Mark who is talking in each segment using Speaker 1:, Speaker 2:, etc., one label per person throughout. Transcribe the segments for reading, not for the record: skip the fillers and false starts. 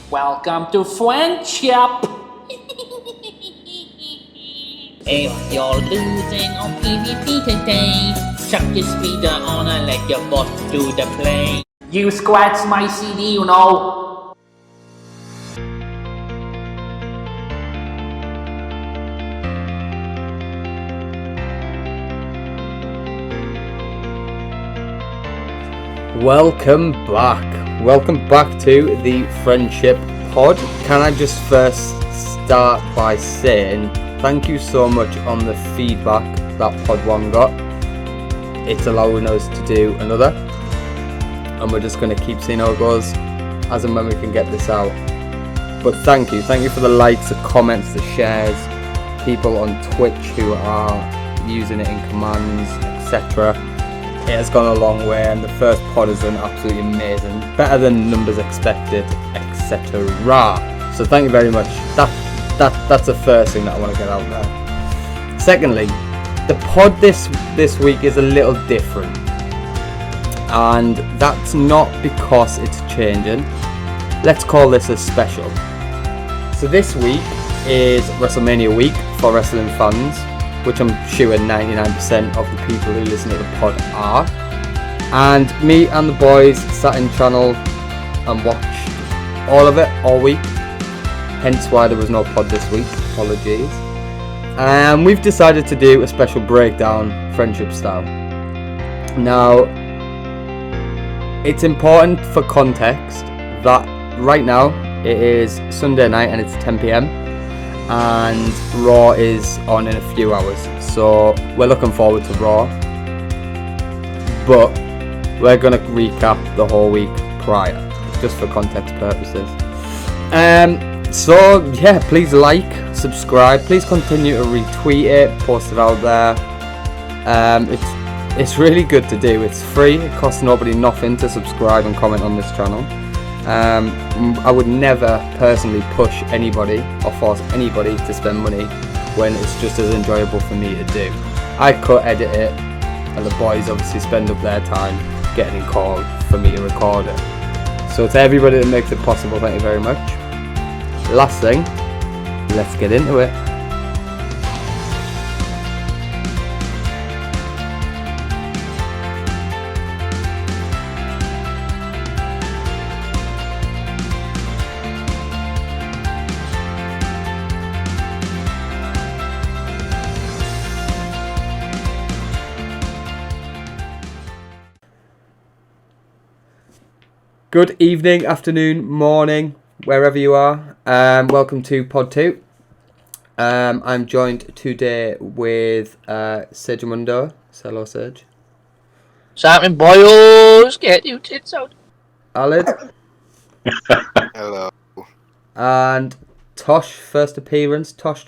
Speaker 1: Welcome to friendship. If you're losing on PvP today, chuck your speeder on and let your boss do the play. You scratch my CD, you know.
Speaker 2: Welcome back to the Friendship Pod. Can I just first start by saying thank you so much on the feedback that Pod 1 got. It's allowing us to do another, and we're just going to keep seeing how it goes as and when we can get this out. But thank you for the likes, the comments, the shares, people on Twitch who are using it in commands, etc. It has gone a long way, and the first pod has done absolutely amazing, better than numbers expected, etc. So thank you very much. That's the first thing that I want to get out there. Secondly, the pod this week is a little different, and that's not because it's changing. Let's call this a special. So this week is WrestleMania week for wrestling fans, which I'm sure 99% of the people who listen to the pod are. And me and the boys sat in channel and watched all of it all week. Hence why there was no pod this week. Apologies. And we've decided to do a special breakdown, friendship style. Now, it's important for context that right now it is Sunday night and it's 10 PM. And Raw is on in a few hours, so we're looking forward to Raw, but we're going to recap the whole week prior, just for context purposes. So yeah, please like, subscribe, please continue to retweet it, post it out there. It's really good to do. It's free, it costs nobody nothing to subscribe and comment on this channel. I would never personally push anybody or force anybody to spend money when it's just as enjoyable for me to do. I cut, edit it, and the boys obviously spend up their time getting called for me to record it. So to everybody that makes it possible, thank you very much. Last thing, let's get into it. Good evening, afternoon, morning, wherever you are. Welcome to Pod 2. I'm joined today with Sage Mundo. Say hello, Sage.
Speaker 3: Simon boys, get you tits out.
Speaker 2: Alid.
Speaker 4: Hello.
Speaker 2: And Tosh, first appearance. Tosh.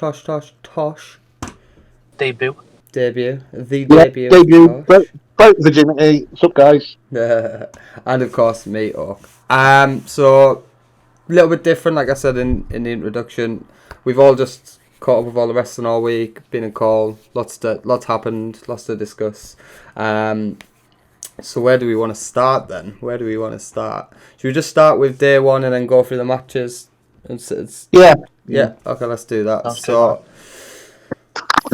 Speaker 3: Debut.
Speaker 2: The
Speaker 5: Yeah,
Speaker 2: debut.
Speaker 5: Boat virginity. What's up, guys?
Speaker 2: And of course, me, Orc. So, a little bit different, like I said in the introduction. We've all just caught up with all the wrestling all week, been a call, lots happened, lots to discuss. So where do we want to start then? Should we just start with day one and then go through the matches?
Speaker 5: Yeah.
Speaker 2: Okay, let's do that.
Speaker 3: Okay.
Speaker 2: So,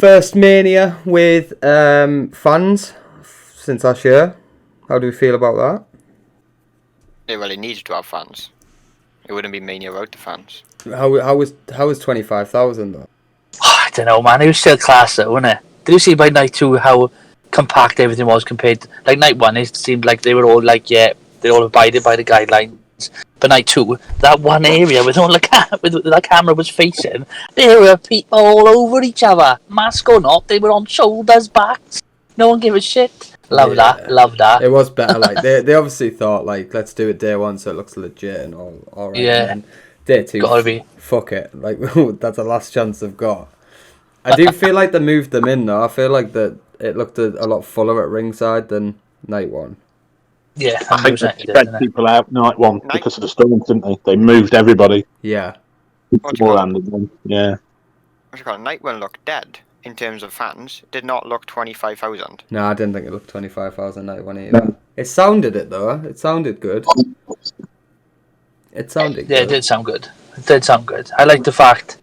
Speaker 2: first Mania with fans since last year. How do we feel about that?
Speaker 4: It really needed to have fans. It wouldn't be Mania without the fans.
Speaker 2: How was 25,000 though?
Speaker 3: I don't know, man. It was still class, though, wasn't it? Did you see by night 2 how compact everything was compared to like night 1? It seemed like they were all like, yeah, they all abided by the guidelines. But night 2, that one area with all the camera was facing, there were people all over each other. Mask or not, they were on shoulders, backs. No one gave a shit. Love that.
Speaker 2: It was better. Like they obviously thought like let's do it day 1 so it looks legit and all right.
Speaker 3: Yeah.
Speaker 2: And day 2,
Speaker 3: Gotta be.
Speaker 2: fuck it. Like that's the last chance they've got. I do feel like they moved them in though. I feel like that it looked a lot fuller at ringside than night 1.
Speaker 3: Yeah,
Speaker 5: I think they spread people out night 1 because of the storms, didn't they? They moved everybody.
Speaker 2: Yeah.
Speaker 5: Beforehand. Yeah.
Speaker 4: What's it called? Night one looked dead in terms of fans. Did not look 25,000.
Speaker 2: No, I didn't think it looked 25,000 night 1 either. It sounded it though. It sounded good. It sounded
Speaker 3: Yeah,
Speaker 2: good.
Speaker 3: it did sound good. It did sound good. I like the fact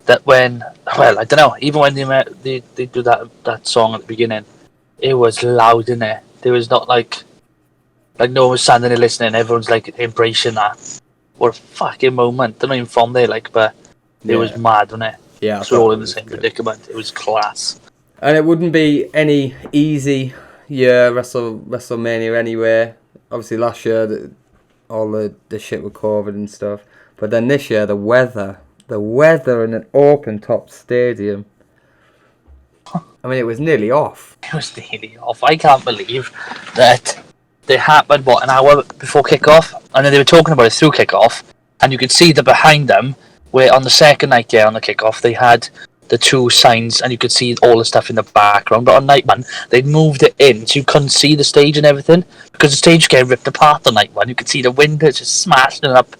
Speaker 3: that when, well, I don't know, even when they do that song at the beginning, it was loud in there. There was not like no one was standing there listening. Everyone's like embracing that. What a fucking moment! They're not even from there, like, but it was mad, wasn't it?
Speaker 2: Yeah, I
Speaker 3: Because we're
Speaker 2: thought
Speaker 3: all
Speaker 2: it
Speaker 3: in the
Speaker 2: was
Speaker 3: same
Speaker 2: good.
Speaker 3: predicament. It was class.
Speaker 2: And it wouldn't be any easy year WrestleMania anyway. Obviously last year all the shit with COVID and stuff. But then this year the weather in an open top stadium. I mean, it was nearly off.
Speaker 3: It was nearly off. I can't believe that they happened, what, an hour before kickoff? And then they were talking about it through kickoff, and you could see that behind them, where on the second night there on the kickoff, they had the two signs, and you could see all the stuff in the background. But on night one, they moved it in, so you couldn't see the stage and everything, because the stage getting ripped apart on night one. You could see the windows just smashing up,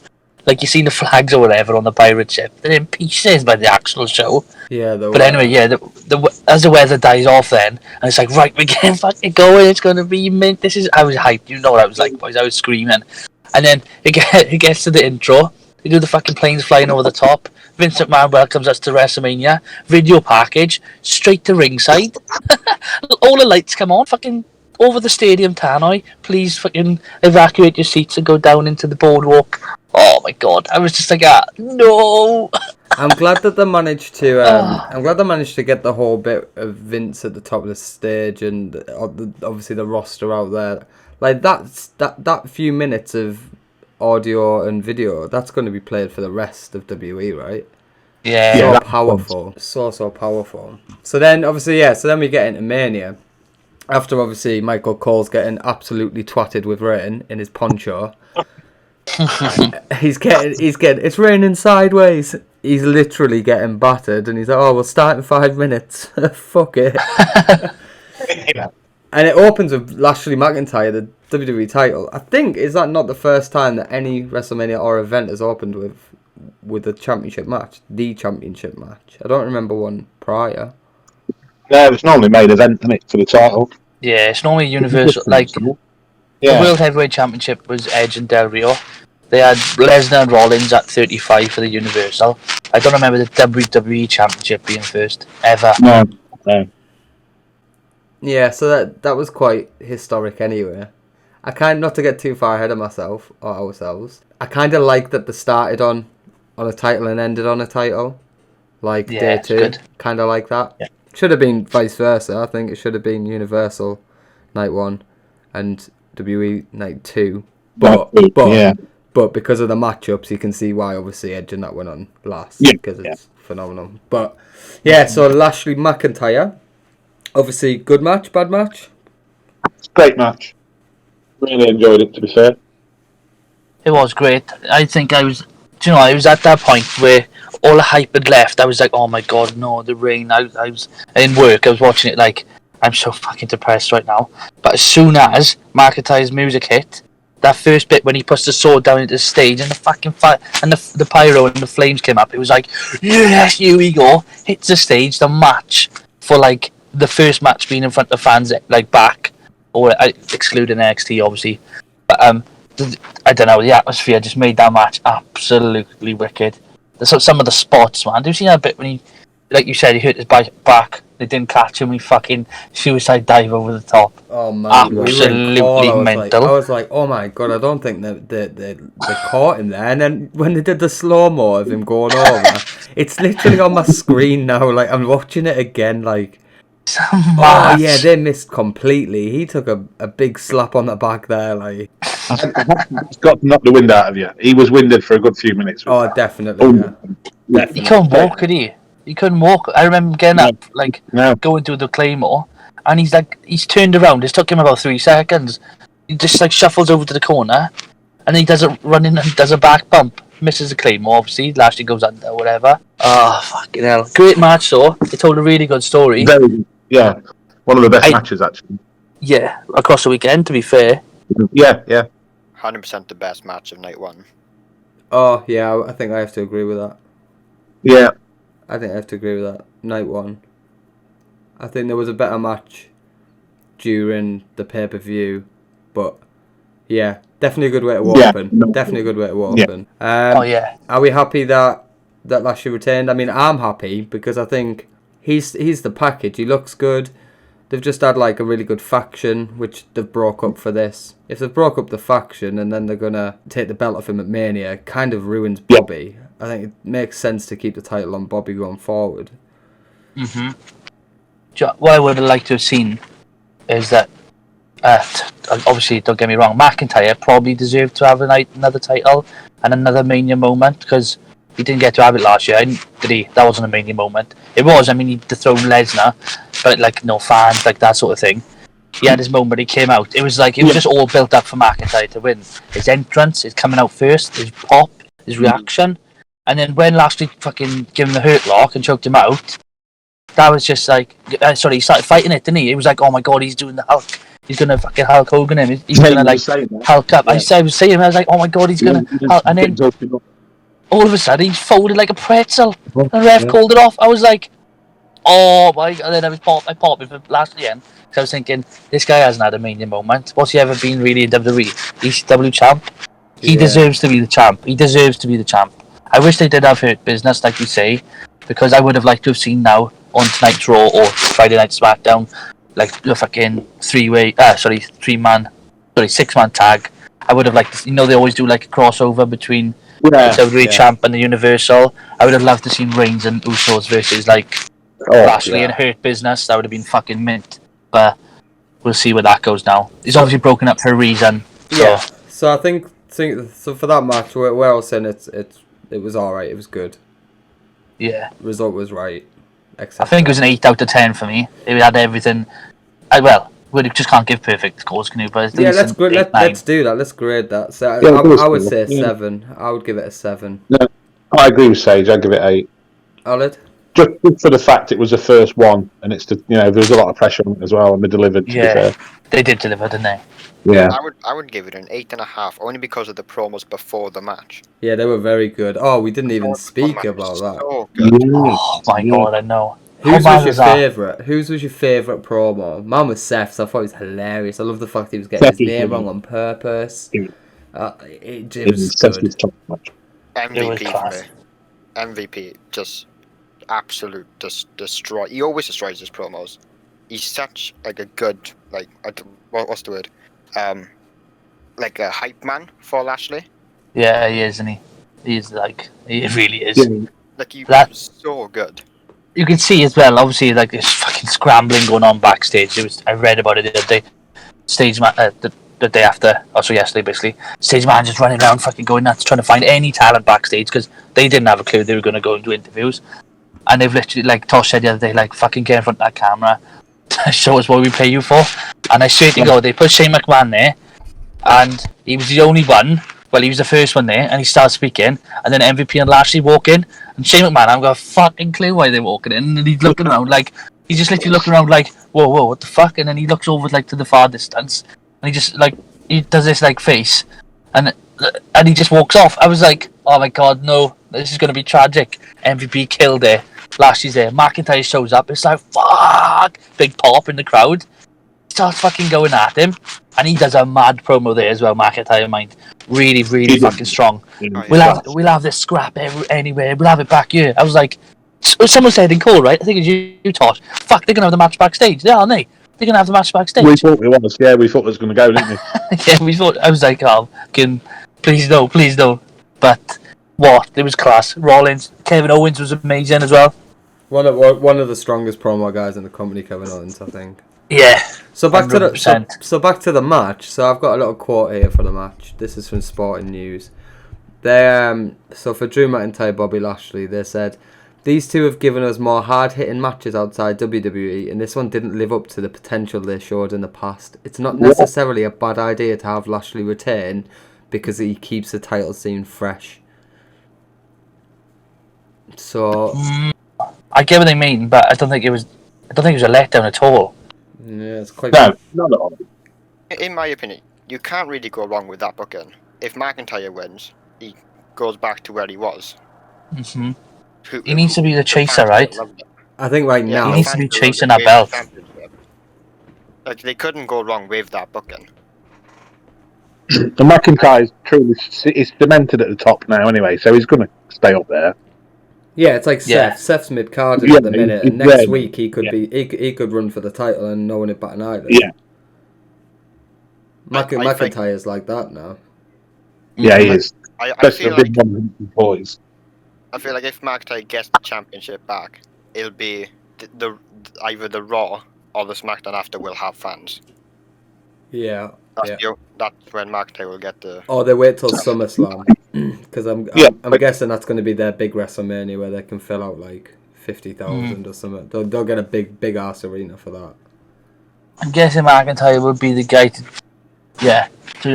Speaker 3: like you seen the flags or whatever on the pirate ship. They're in pieces by the actual show.
Speaker 2: Yeah,
Speaker 3: But anyway, yeah, as the weather dies off then, and it's like, right, we're getting fucking going, it's going to be mint. I was hyped, you know what I was like, boys, I was screaming. And then it gets to the intro, they do the fucking planes flying over the top, Vince McMahon welcomes us to WrestleMania, video package, straight to ringside, all the lights come on, fucking over the stadium, Tannoy, please fucking evacuate your seats and go down into the boardwalk. Oh my god, I was just like, no!
Speaker 2: I'm glad that they managed to. I'm glad they managed to get the whole bit of Vince at the top of the stage and obviously the roster out there. Like that few minutes of audio and video, that's going to be played for the rest of WWE, right?
Speaker 3: Yeah.
Speaker 2: So powerful, so powerful. So then obviously, so then we get into Mania. After obviously Michael Cole's getting absolutely twatted with rain in his poncho. he's getting it's raining sideways. He's literally getting battered, and he's like, "Oh, we'll start in 5 minutes." Fuck it. And it opens with Lashley McIntyre, the WWE title. I think, is that not the first time that any WrestleMania or event has opened with a championship match? The championship match. I don't remember one prior.
Speaker 5: No, it's normally main event, isn't it, for the title?
Speaker 3: Yeah, it's normally universal. Like, the World Heavyweight Championship was Edge and Del Rio. They had Lesnar and Rollins at 35 for the Universal. I don't remember the WWE Championship being first, ever.
Speaker 5: No.
Speaker 2: Yeah, so that was quite historic anyway. I kind, not to get too far ahead of myself or ourselves, I kind of like that they started on a title and ended on a title. Like day two, kind of like that.
Speaker 3: Yeah.
Speaker 2: Should have been vice versa. I think it should have been Universal night 1 and WWE night 2. But because of the matchups, you can see why obviously Edge and that went on last, because it's phenomenal. But yeah, so Lashley McIntyre, obviously good match, bad match?
Speaker 5: Great match. Really enjoyed it, to be fair.
Speaker 3: It was great. I think I was at that point where all the hype had left. I was like, oh my god, no, the rain. I was in work, I was watching it like, I'm so fucking depressed right now. But as soon as McIntyre's music hit, that first bit when he puts the sword down into the stage and the fucking fire and the pyro and the flames came up, it was like, yes, here we go. Hits the stage, the match for like the first match being in front of fans, like back, or excluding NXT obviously. But I don't know, the atmosphere just made that match absolutely wicked. Some of the spots, man. Do you see that bit when he, like you said, he hurt his back? They didn't catch him. He fucking suicide dive over the top.
Speaker 2: Oh man,
Speaker 3: absolutely mental.
Speaker 2: I was like, oh my god, I don't think they caught him there. And then when they did the slow mo of him going over, it's literally on my screen now. Like I'm watching it again. Like, oh yeah, they missed completely. He took a big slap on the back there. Like,
Speaker 5: He's got to knock the wind out of you. He was winded for a good few minutes.
Speaker 2: Oh, definitely. Yeah.
Speaker 3: He couldn't walk, could he? He couldn't walk. I remember getting up, like, going through the Claymore, and he's turned around. It took him about 3 seconds. He just, like, shuffles over to the corner, and he does a run in and does a back bump. Misses the Claymore, obviously. Lashley goes under, whatever. Oh, fucking hell. Great match, though. It told a really good story.
Speaker 5: Yeah. One of the best matches, actually.
Speaker 3: Yeah, across the weekend, to be fair.
Speaker 5: Yeah.
Speaker 4: 100% the best match of night 1.
Speaker 2: Oh, yeah, I think I have to agree with that.
Speaker 5: Yeah.
Speaker 2: I think I have to agree with that. Night 1. I think there was a better match during the pay-per-view, but Yeah, definitely a good way to open. Definitely a good way to open.
Speaker 3: Oh yeah.
Speaker 2: Are we happy that Lashley retained? I mean, I'm happy because I think he's the package. He looks good. They've just had like a really good faction, which they've broke up for this. If they've broke up the faction and then they're gonna take the belt off him at Mania, it kind of ruins Bobby. I think it makes sense to keep the title on Bobby going forward.
Speaker 3: Mhm. What I would have liked to have seen is that, obviously, don't get me wrong, McIntyre probably deserved to have another title and another Mania moment because he didn't get to have it last year, did he? That wasn't a Mania moment. It was. I mean, he dethroned Lesnar, but like no fans, like that sort of thing. He had his moment. He came out. It was like it was just all built up for McIntyre to win. His entrance, his coming out first, his pop, his reaction, and then when Lashley fucking gave him the hurt lock and choked him out, that was just like, sorry, he started fighting it, didn't he? It was like, oh my god, he's doing the Hulk. He's gonna fucking Hulk Hogan him. He's gonna like Hulk up. Yeah. I was saying, I was like, oh my god, he's gonna. Hulk. And then all of a sudden, he folded like a pretzel. And the ref called it off. I was like, oh my god. And then I popped it for last year. So I was thinking, this guy hasn't had a Mania moment. What's he ever been really in WWE? ECW champ. He deserves to be the champ. He deserves to be the champ. I wish they did have Hurt Business, like you say, because I would have liked to have seen now on tonight's Raw or Friday Night SmackDown, like the fucking six-man tag. I would have liked to, they always do like a crossover between the WWE champ and the Universal. I would have loved to seen Reigns and Usos versus like Lashley and Hurt Business. That would have been fucking mint. But we'll see where that goes now. It's obviously broken up for a reason. So.
Speaker 2: Yeah. So I think so for that match, we're all saying it was alright. It was good.
Speaker 3: Yeah.
Speaker 2: Result was right.
Speaker 3: I think it was an 8 out of 10 for me. It had everything. We just can't give perfect scores, can you? But
Speaker 2: let's do that. Let's grade that. So I would say 7. I would give it a 7.
Speaker 5: No, I agree with Sage. I'd give it 8.
Speaker 2: Olive?
Speaker 5: Just for the fact it was the first one, and it's there was a lot of pressure on it as well, and they delivered. To be fair.
Speaker 3: They did deliver, didn't they?
Speaker 5: Yeah.
Speaker 4: I would give it an 8.5, only because of the promos before the match.
Speaker 2: Yeah, they were very good. Oh, we didn't even speak about that.
Speaker 4: So good.
Speaker 3: Oh my god, I know.
Speaker 2: Whose was your favourite? Whose was your favourite promo? Mine was Seth's. I thought it was hilarious. I love the fact he was getting his name wrong on purpose. It was good.
Speaker 4: MVP for me. MVP, just absolute destroy. He always destroys his promos. He's such like a good what's the word? Like a hype man for Lashley.
Speaker 3: Yeah, he is, isn't he? He really is.
Speaker 4: Like he's so good.
Speaker 3: You can see as well, obviously, like this fucking scrambling going on backstage. I read about it the other day. The day after, also yesterday, basically. Stage man just running around, fucking going nuts, trying to find any talent backstage because they didn't have a clue they were going to go and do interviews. And they've literally, like Tosh said the other day, like fucking get in front of that camera, show us what we pay you for. And I swear to God, they put Shane McMahon there, and he was the only one. Well, he was the first one there, and he started speaking, and then MVP and Lashley walk in, and Shane McMahon, I've got a fucking clue why they're walking in, and he's looking around like, he's just literally looking around like, whoa, what the fuck, and then he looks over like to the far distance, and he just like, he does this like face, and he just walks off. I was like, oh my god, no, this is going to be tragic. MVP killed it, Lashley's there, McIntyre shows up, it's like, fuck, big pop in the crowd, starts fucking going at him, and he does a mad promo there as well, McIntyre, mind. Really fucking strong. We'll have this scrap anywhere. We'll have it back here. I was like, someone said in call, right? I think it's you, Tosh. Fuck, they're gonna have the match backstage. Yeah, aren't they? They're gonna have the match backstage.
Speaker 5: We thought it was. Yeah, we thought it was gonna go, didn't we?
Speaker 3: Yeah, we thought. I was like, oh, please no. But what? It was class. Rollins, Kevin Owens was amazing as well.
Speaker 2: One of the strongest promo guys in the company, Kevin Owens, I think.
Speaker 3: Yeah.
Speaker 2: So back to the match. So I've got a little quote here for the match. This is from Sporting News. They so for Drew McIntyre, Bobby Lashley, they said, "These two have given us more hard-hitting matches outside WWE, and this one didn't live up to the potential they showed in the past. It's not necessarily a bad idea to have Lashley retain because he keeps the title scene fresh." So
Speaker 3: I get what they mean, but I don't think it was a letdown at all.
Speaker 2: Yeah, it's quite.
Speaker 5: No, not at all.
Speaker 4: In my opinion, you can't really go wrong with that booking. If McIntyre wins, he goes back to where he was.
Speaker 3: Mm-hmm. He needs to be the chaser, right?
Speaker 2: I think now
Speaker 3: he needs to be chasing that belt.
Speaker 4: Like they couldn't go wrong with that booking.
Speaker 5: And McIntyre's truly is cemented at the top now anyway, so he's going to stay up there.
Speaker 2: Yeah, it's like
Speaker 3: Yeah.
Speaker 2: Seth. Seth's mid-carded
Speaker 5: Yeah,
Speaker 2: at the minute, and
Speaker 5: he's
Speaker 2: next
Speaker 5: there.
Speaker 2: week he could
Speaker 5: Yeah.
Speaker 2: be he could run for the title and no one would bat an eyelid.
Speaker 5: Yeah.
Speaker 4: I think-
Speaker 2: McIntyre's like that now.
Speaker 5: Yeah, he is.
Speaker 4: I
Speaker 5: Especially
Speaker 4: feel
Speaker 5: the
Speaker 4: like
Speaker 5: big one boys.
Speaker 4: I feel like if McIntyre gets the championship back, it'll be the either the Raw or the SmackDown after will have fans.
Speaker 2: Yeah.
Speaker 4: That's when McIntyre will get the.
Speaker 2: Or they wait till SummerSlam, because I'm guessing that's going to be their big WrestleMania where they can fill out like 50,000 or something. They'll get a big ass arena for that.
Speaker 3: I'm guessing McIntyre would be the guy to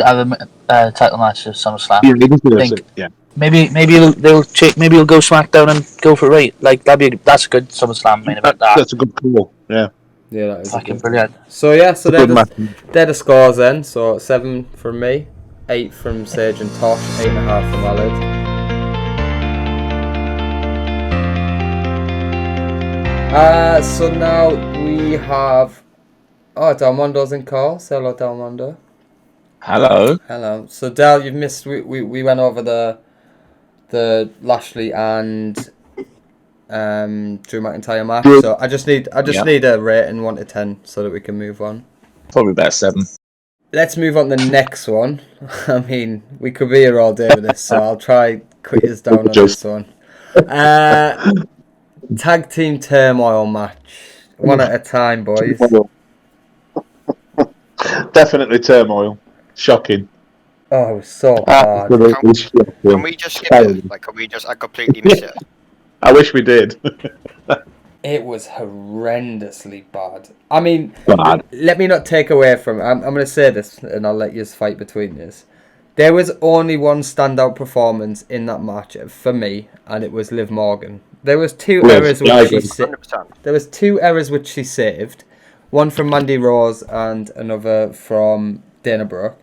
Speaker 3: have a title match at SummerSlam.
Speaker 5: Yeah, he deserves
Speaker 3: think-
Speaker 5: it. Yeah.
Speaker 3: Maybe he'll go SmackDown and go for it right. Like that's a good SummerSlam main event.
Speaker 5: That's a good call. Yeah.
Speaker 2: Yeah, that is
Speaker 3: Fucking brilliant.
Speaker 2: So yeah, so
Speaker 5: Good
Speaker 2: they're the scores then. So 7 from me, 8 from Sage and Tosh, 8.5 from Alid. So now we have Delmondo's in call. Say hello, Delmondo.
Speaker 6: Hello.
Speaker 2: Hello. So Del, you've missed. We went over the Lashley and Drew McIntyre match. So I just need a rating 1 to 10 so that we can move on.
Speaker 6: Probably about 7.
Speaker 2: Let's move on to the next one. I mean, we could be here all day with this, so I'll try cut us down on this one. Tag team turmoil match. 1 at a time, boys.
Speaker 5: Definitely turmoil. Shocking.
Speaker 2: Oh, it was so bad.
Speaker 5: Absolutely shocking.
Speaker 4: Can we just skip it? Like, can we just? I completely miss it.
Speaker 5: I wish we did.
Speaker 2: It was horrendously bad. I mean,
Speaker 5: Bad.
Speaker 2: let me not take away from. I'm going to say this, and I'll let you fight between this. There was only one standout performance in that match for me, and it was Liv Morgan. There was two errors which she
Speaker 4: 100%.
Speaker 2: There was 2 errors which she saved, one from Mandy Rose and another from Dana Brooke.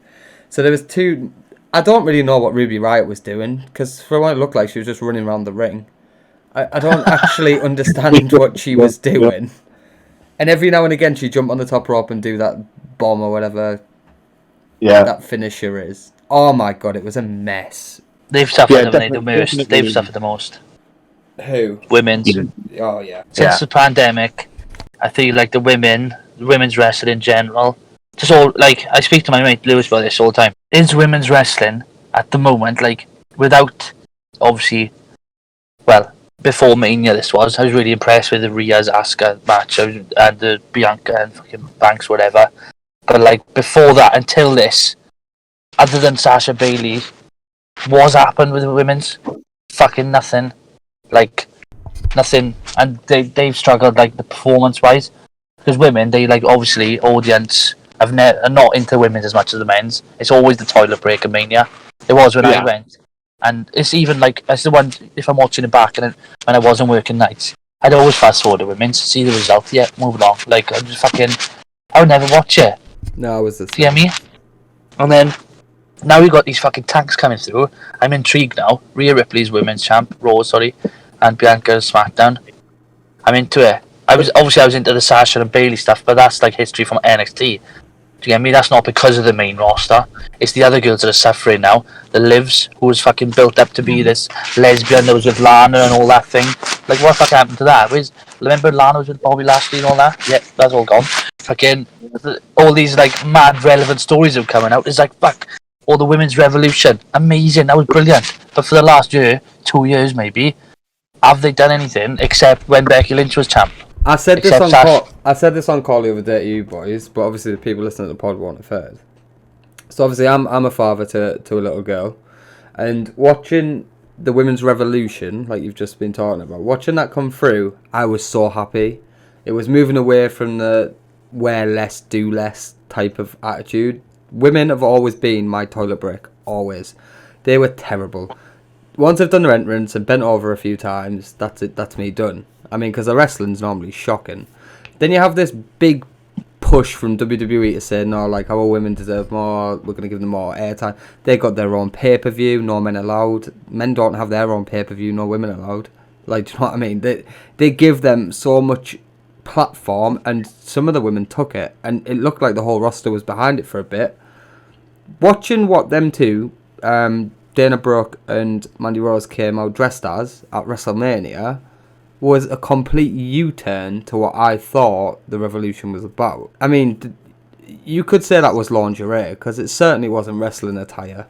Speaker 2: So there was 2. I don't really know what Ruby Riott was doing, because for what it looked like, she was just running around the ring. I don't actually understand what she was doing. And every now and again, she'd jump on the top rope and do that bomb or whatever that finisher is. Oh my god, it was a mess.
Speaker 3: They've suffered the most. They've suffered the most.
Speaker 2: Who?
Speaker 3: Women's.
Speaker 2: Oh yeah.
Speaker 3: Since the pandemic, I feel like the women's wrestling in general, just all like I speak to my mate Lewis about this all the time. Is women's wrestling at the moment like without obviously, well, before Mania this was, I was really impressed with the Rhea's Asuka match and the Bianca and fucking Banks whatever. But like before that, until this, other than Sasha Bailey, what's happened with the women's? Fucking nothing. Like nothing, and they've struggled like the performance wise because women they like obviously audience are not into women's as much as the men's. It's always the toilet break of Mania. It was when I went, and it's even like as the one if I'm watching it back and when I wasn't working nights, I'd always fast forward the women's to see the result. Yeah, move along. Like I'm just fucking, I would never watch it.
Speaker 2: No, it was the
Speaker 3: You get me? And then now we got these fucking tanks coming through. I'm intrigued now. Rhea Ripley's women's champ, Raw, and Bianca's SmackDown. I'm into it. I was into the Sasha and Bailey stuff, but that's like history from NXT. Do you get me? That's not because of the main roster. It's the other girls that are suffering now. The Livs, who was fucking built up to be this lesbian that was with Lana and all that thing. Like, what the fuck happened to that? Remember Lana was with Bobby Lashley and all that? Yeah, that's all gone. Fucking, all these like mad relevant stories are coming out. It's like, fuck, all the women's revolution. Amazing, that was brilliant. But for the last year, 2 years maybe, have they done anything except when Becky Lynch was champ?
Speaker 2: I said this on call the other day to you boys, but obviously the people listening to the pod won't have heard. So obviously I'm a father to a little girl, and watching the women's revolution, like you've just been talking about, watching that come through, I was so happy. It was moving away from the wear less, do less type of attitude. Women have always been my toilet break, always. They were terrible. Once I've done their entrance and bent over a few times, that's it. That's me done. I mean, because the wrestling's normally shocking. Then you have this big push from WWE to say, no, like, our women deserve more, we're going to give them more airtime. They got their own pay-per-view, no men allowed. Men don't have their own pay-per-view, no women allowed. Like, do you know what I mean? They give them so much platform, and some of the women took it, and it looked like the whole roster was behind it for a bit. watching what them two, Dana Brooke and Mandy Rose came out dressed as at WrestleMania was a complete U-turn to what I thought the Revolution was about. I mean, you could say that was lingerie, because it certainly wasn't wrestling attire.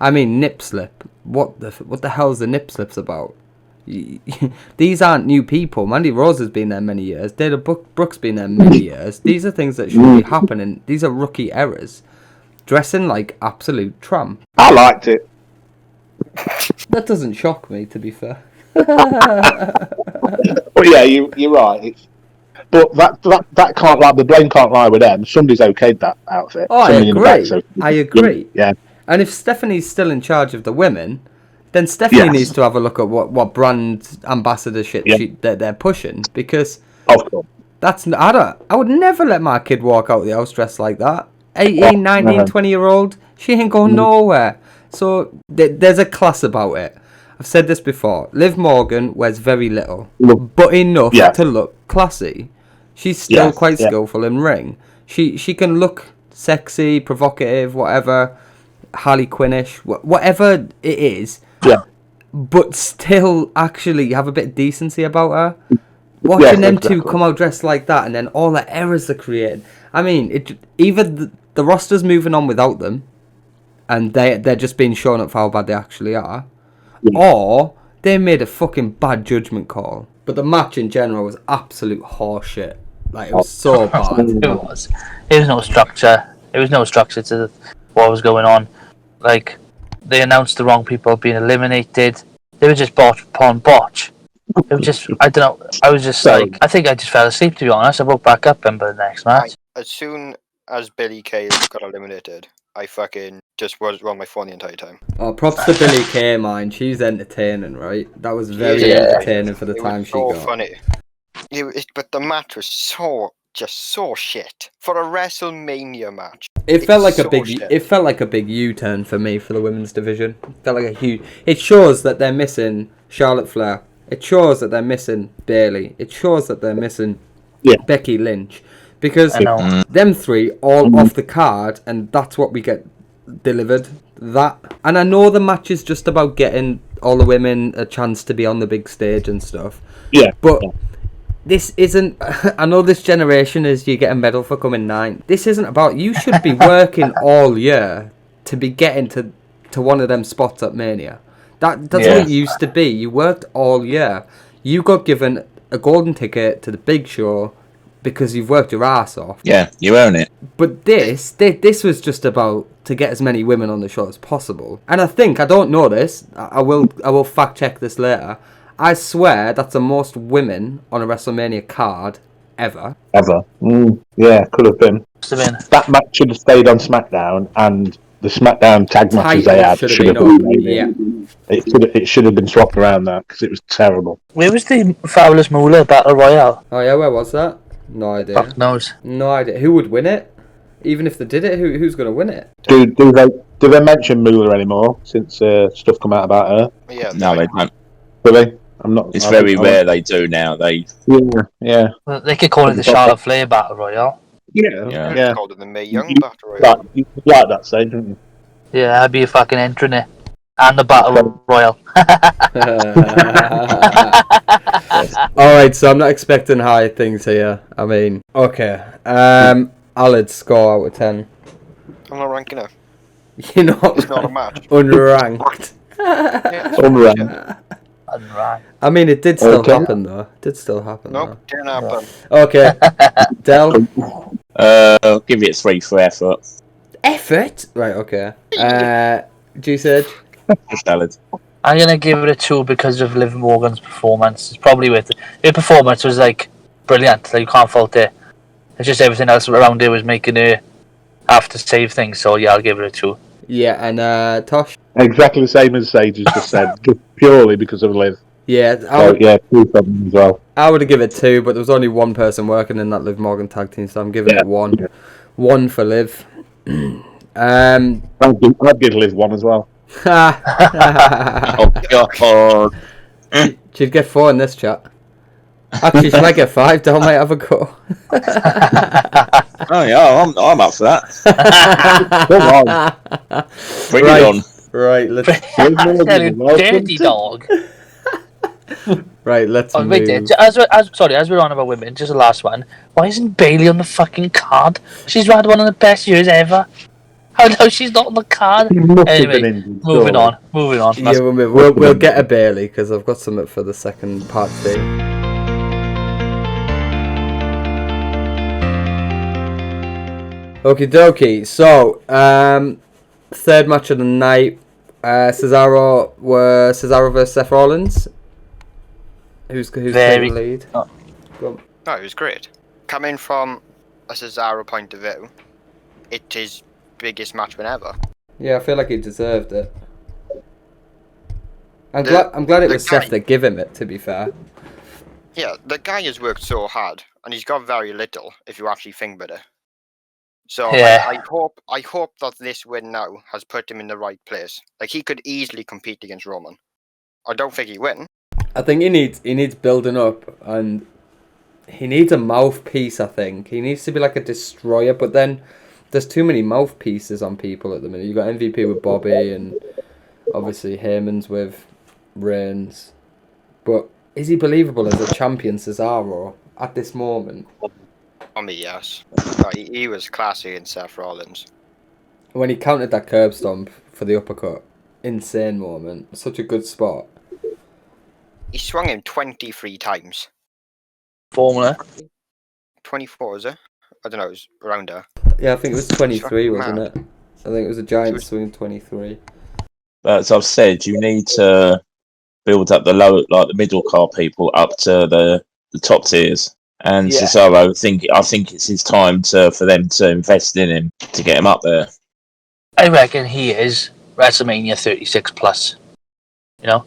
Speaker 2: I mean, nip slip. What the hell's the nip slips about? These aren't new people. Mandy Rose has been there many years. Dana Brooke's been there many years. These are things that should be happening. These are rookie errors. Dressing like absolute tramp.
Speaker 5: I liked it.
Speaker 2: That doesn't shock me, to be fair.
Speaker 5: But yeah, you're right. But that can't lie. The blame can't lie with them. Somebody's okayed that outfit.
Speaker 2: Oh, I agree. I agree.
Speaker 5: Yeah.
Speaker 2: And if Stephanie's still in charge of the women, then Stephanie needs to have a look at what brand ambassador shit that they're pushing, because
Speaker 5: of course.
Speaker 2: I would never let my kid walk out of the house dressed like that. 18, 19, 20-year-old, she ain't going nowhere. So there's a class about it. I've said this before. Liv Morgan wears very little, but enough to look classy. She's still quite skillful in ring. She can look sexy, provocative, whatever, Harley Quinnish, whatever it is. Yeah. But still actually have a bit of decency about her. Watching them two come out dressed like that, and then all the errors are created. I mean, either the roster's moving on without them, and they're just being shown up for how bad they actually are, or they made a fucking bad judgment call. But the match in general was absolute horseshit. Like, it was so bad.
Speaker 3: It was. There was no structure. There was no structure to what was going on. Like, they announced the wrong people being eliminated. They were just botch upon botch. It was just, I don't know. I was just like, I think I just fell asleep, to be honest. I woke back up for the next match.
Speaker 4: As soon as Billie Kay got eliminated, I fucking just was on my phone the entire time.
Speaker 2: Oh, props to Billie Kay, man. She's entertaining, right? That was very entertaining for the time she got.
Speaker 4: It was so funny. But the match was so shit for a WrestleMania match.
Speaker 2: It felt like a big U-turn for me for the women's division. It felt like a huge. It shows that they're missing Charlotte Flair. It shows that they're missing Bayley. It shows that they're missing Becky Lynch, because them three all off the card, and that's what we get delivered. That, and I know the match is just about getting all the women a chance to be on the big stage and stuff. Yeah, but. This isn't. I know this generation is you get a medal for coming 9th. This isn't about. You should be working all year to be getting to one of them spots at Mania. That's what it used to be. You worked all year. You got given a golden ticket to the big show because you've worked your ass off.
Speaker 6: Yeah, you own it.
Speaker 2: But this was just about to get as many women on the show as possible. And I don't know this. I will fact check this later. I swear that's the most women on a WrestleMania card ever.
Speaker 5: Yeah, could have been. That match should have stayed on SmackDown, and the SmackDown tag matches they had should have been. Yeah. It should have been swapped around that, because it was terrible.
Speaker 3: Where was the Fabulous Moolah Battle Royale?
Speaker 2: Oh yeah, where was that? No idea.
Speaker 3: Fuck knows.
Speaker 2: No idea. Who would win it? Even if they did it, who's going to win it?
Speaker 5: Do they mention Moolah anymore since stuff come out about her?
Speaker 4: Yeah.
Speaker 6: No, they don't.
Speaker 5: Do they?
Speaker 6: It's very rare they do now.
Speaker 5: Yeah.
Speaker 3: Well, they could call it the Charlotte Flair Battle Royale.
Speaker 5: Yeah.
Speaker 4: Called it the Mae Young Battle Royale.
Speaker 5: You like that stage, don't you?
Speaker 3: Yeah, I'd be a fucking entering it. And the Battle Royale.
Speaker 2: Alright, so I'm not expecting high things here. I mean, okay. Alid, score out of 10.
Speaker 4: I'm not ranking her.
Speaker 2: You're not.
Speaker 4: It's not a match.
Speaker 2: Unranked.
Speaker 5: Unranked.
Speaker 2: I mean, it did still happen, though.
Speaker 4: Nope, didn't happen.
Speaker 2: Okay. Del?
Speaker 6: I'll give it a 3 for effort.
Speaker 2: Effort? Right, okay. Geesage?
Speaker 6: Just valid.
Speaker 3: I'm going to give it a 2 because of Liv Morgan's performance. It's probably with it. Her performance was, like, brilliant. Like, you can't fault it. It's just everything else around her was making her have to save things. So, yeah, I'll give it a 2.
Speaker 2: Yeah, and Tosh?
Speaker 5: Exactly the same as Sage has just said, just purely because of Liv.
Speaker 2: Yeah,
Speaker 5: 2 for them as well.
Speaker 2: I would have given it 2, but there was only one person working in that Liv Morgan tag team, so I'm giving it 1.
Speaker 5: Yeah.
Speaker 2: 1 for Liv.
Speaker 5: I'd give Liv 1 as well.
Speaker 6: Oh, God.
Speaker 2: She'd get 4 in this chat. Actually, she might get 5. Don't might have a go.
Speaker 6: Oh yeah, I'm up for that.
Speaker 5: Come on.
Speaker 6: Bring it on.
Speaker 2: Right,
Speaker 3: Dirty dog.
Speaker 2: right, let's
Speaker 3: Oh, wait,
Speaker 2: move.
Speaker 3: as we're on about women, just the last one. Why isn't Bailey on the fucking card? She's had one of the best years ever. How no, she's not on the card.
Speaker 5: He must have
Speaker 3: Anyway,
Speaker 5: been injured,
Speaker 3: moving
Speaker 5: surely.
Speaker 3: on.
Speaker 2: Yeah, we'll get a Bailey because I've got something for the second part too. Okie dokie. So, third match of the night. Cesaro versus Seth Rollins. Who's taking the lead?
Speaker 3: Oh.
Speaker 4: No, it was great. Coming from a Cesaro point of view, it is biggest match win ever.
Speaker 2: Yeah, I feel like he deserved it. I'm glad it was Seth that gave him it, to be fair.
Speaker 4: Yeah, the guy has worked so hard, and he's got very little if you actually think about it. So
Speaker 3: Yeah.
Speaker 4: I hope that this win now has put him in the right place. Like, he could easily compete against Roman. I don't think he win.
Speaker 2: I think he needs building up, and he needs a mouthpiece. I think he needs to be like a destroyer, but then there's too many mouthpieces on people at the minute. You got MVP with Bobby, and obviously Heyman's with Reigns. But is he believable as a champion, Cesaro, at this moment?
Speaker 4: For me, yes. He was classy in Seth Rollins.
Speaker 2: When he counted that curb stomp for the uppercut, insane moment. Such a good spot.
Speaker 4: He swung him 23 times.
Speaker 3: Formula.
Speaker 4: 24, is it? I don't know, it was around there.
Speaker 2: Yeah, I think it was 23, wasn't
Speaker 4: Mad.
Speaker 2: it? I think it was a giant swing 23.
Speaker 6: But as I've said, you need to build up the low, like the middle card people up to the top tiers. And
Speaker 3: Yeah.
Speaker 6: Cesaro, I think it's his time for them to invest in him to get him up there.
Speaker 3: I reckon he is WrestleMania 36 plus. You know,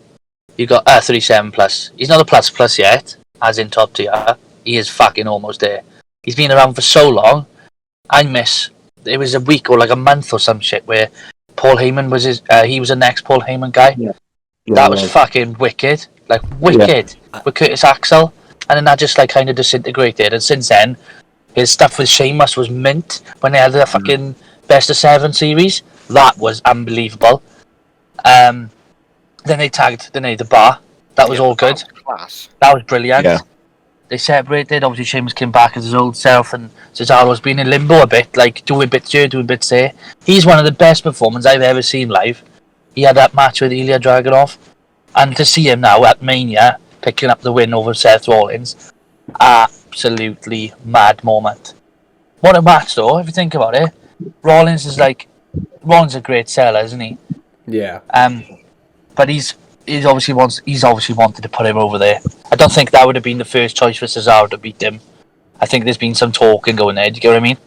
Speaker 3: you got 37 plus. He's not a plus yet, as in top tier. He is fucking almost there. He's been around for so long. It was a week or like a month or some shit where Paul Heyman was he was the next Paul Heyman guy.
Speaker 5: Yeah.
Speaker 3: That was fucking wicked. Like, wicked. With Curtis Axel. And then that just like kind of disintegrated. And since then, his stuff with Sheamus was mint when they had the fucking best of 7 series. That was unbelievable. Then they tagged the bar. That was all good.
Speaker 4: Class.
Speaker 3: That was brilliant.
Speaker 6: Yeah.
Speaker 3: They separated. Obviously, Sheamus came back as his old self, and Cesaro's been in limbo a bit, like doing bits here, doing bits there. He's one of the best performers I've ever seen live. He had that match with Ilya Dragunov, and to see him now at Mania picking up the win over Seth Rollins, absolutely mad moment. What a match, though! If you think about it, Rollins is a great seller, isn't he?
Speaker 2: Yeah.
Speaker 3: But he's obviously wanted to put him over there. I don't think that would have been the first choice for Cesaro to beat him. I think there's been some talking going there. Do you get what I mean?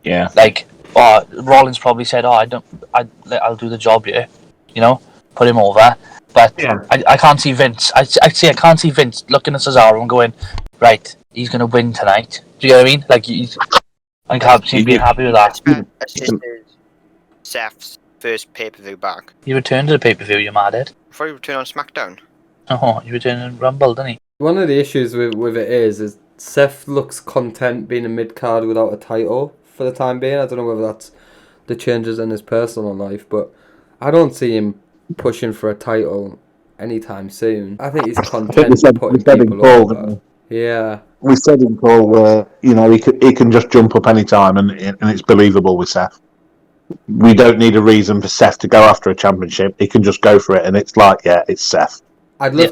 Speaker 6: Yeah.
Speaker 3: Like, Rollins probably said, I'll do the job here. You know, put him over. But
Speaker 5: Yeah.
Speaker 3: I can't see Vince. I can't see Vince looking at Cesaro and going, right, he's going to win tonight. Do you get what I mean? Like, I can't see him being happy with that.
Speaker 4: This is Seth's first pay-per-view back.
Speaker 3: He returned to the pay-per-view, you mad head.
Speaker 4: Before he returned on SmackDown.
Speaker 3: Oh, he returned in Rumble, didn't he?
Speaker 2: One of the issues with it is Seth looks content being a mid-card without a title for the time being. I don't know whether that's the changes in his personal life, but I don't see him pushing for a title anytime soon. I think he's content putting people over. Yeah.
Speaker 5: We said in Paul where he can just jump up any time and it's believable with Seth. We don't need a reason for Seth to go after a championship. He can just go for it, and it's like, yeah, it's Seth.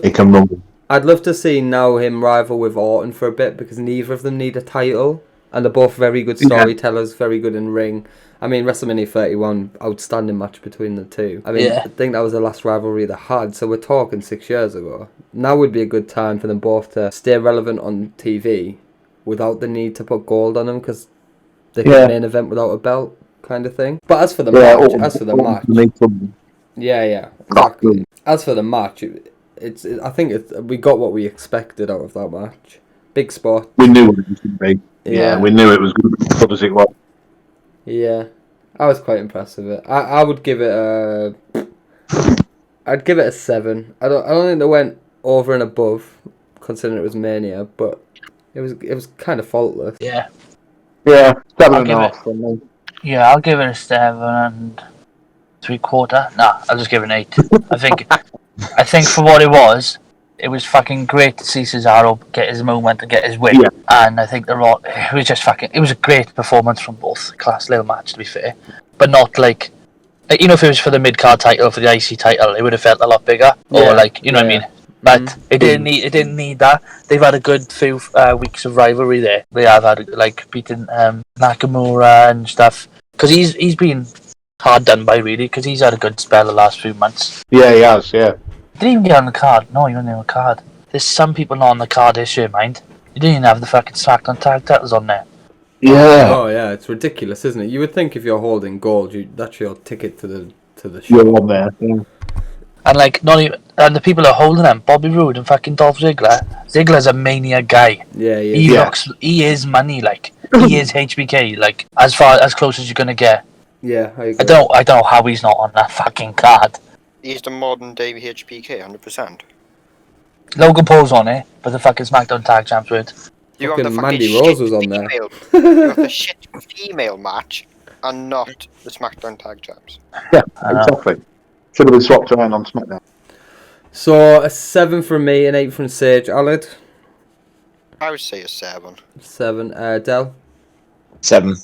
Speaker 5: He can run.
Speaker 2: I'd love to see now him rival with Orton for a bit because neither of them need a title, and they're both very good storytellers, very good in ring. I mean, WrestleMania 31, outstanding match between the two. I mean, I think that was the last rivalry they had, so we're talking 6 years ago. Now would be a good time for them both to stay relevant on TV without the need to put gold on them because they can main event without a belt, kind of thing. But as for the match, exactly. As for the match, I think we got what we expected out of that match. Big spot.
Speaker 5: We knew what it was going to be. Yeah, we knew it was going to be as good as it was.
Speaker 2: Yeah, I was quite impressed with it. I would give it I'd give it a 7. I don't think they went over and above, considering it was Mania, but it was kind of faultless.
Speaker 3: Yeah.
Speaker 5: Yeah, 7
Speaker 3: I'll
Speaker 5: and
Speaker 3: give
Speaker 5: a
Speaker 3: it-
Speaker 5: half from me.
Speaker 3: Yeah, I'll give it a 7.75. Nah, I'll just give it an 8. I think for what it was fucking great to see Cesaro get his moment and get his win.
Speaker 5: Yeah.
Speaker 3: And I think it was just it was a great performance from both. Class little match, to be fair, but not like if it was for the mid card title, for the IC title, it would have felt a lot bigger.
Speaker 2: Yeah,
Speaker 3: Or what I mean. But it didn't need that. They've had a good few weeks of rivalry there. They have had beating Nakamura and stuff because he's been hard done by really because he's had a good spell the last few months.
Speaker 5: Yeah, he has. Yeah.
Speaker 3: Didn't even get on the card. No, he wasn't on the card. There's some people not on the card this year, mind. You didn't even have the fucking SmackDown tag titles on there.
Speaker 5: Yeah.
Speaker 2: Oh yeah, it's ridiculous, isn't it? You would think if you're holding gold, that's your ticket to the show.
Speaker 5: You're on there. Yeah.
Speaker 3: And not even the people that are holding them, Bobby Roode and fucking Dolph Ziggler. Ziggler's a mania guy.
Speaker 2: Yeah, yeah.
Speaker 3: He is money, he is HBK, as close as you're gonna get.
Speaker 2: Yeah, I agree.
Speaker 3: I don't know how he's not on that fucking card.
Speaker 4: He's the modern day HBK, 100%.
Speaker 3: Logan Paul's on it, but the fucking SmackDown tag champs would.
Speaker 4: You have the
Speaker 2: Fucking
Speaker 4: fucking
Speaker 2: Mandy
Speaker 4: shit
Speaker 2: Rose was on there.
Speaker 4: female- you have the shit female match and not the SmackDown tag champs.
Speaker 5: Yeah,
Speaker 3: I know.
Speaker 5: exactly. Should have been swapped around on SmackDown.
Speaker 2: So a 7 from me, an 8 from Sage. Alid?
Speaker 4: I would say a 7.
Speaker 2: 7. Del?
Speaker 6: 7.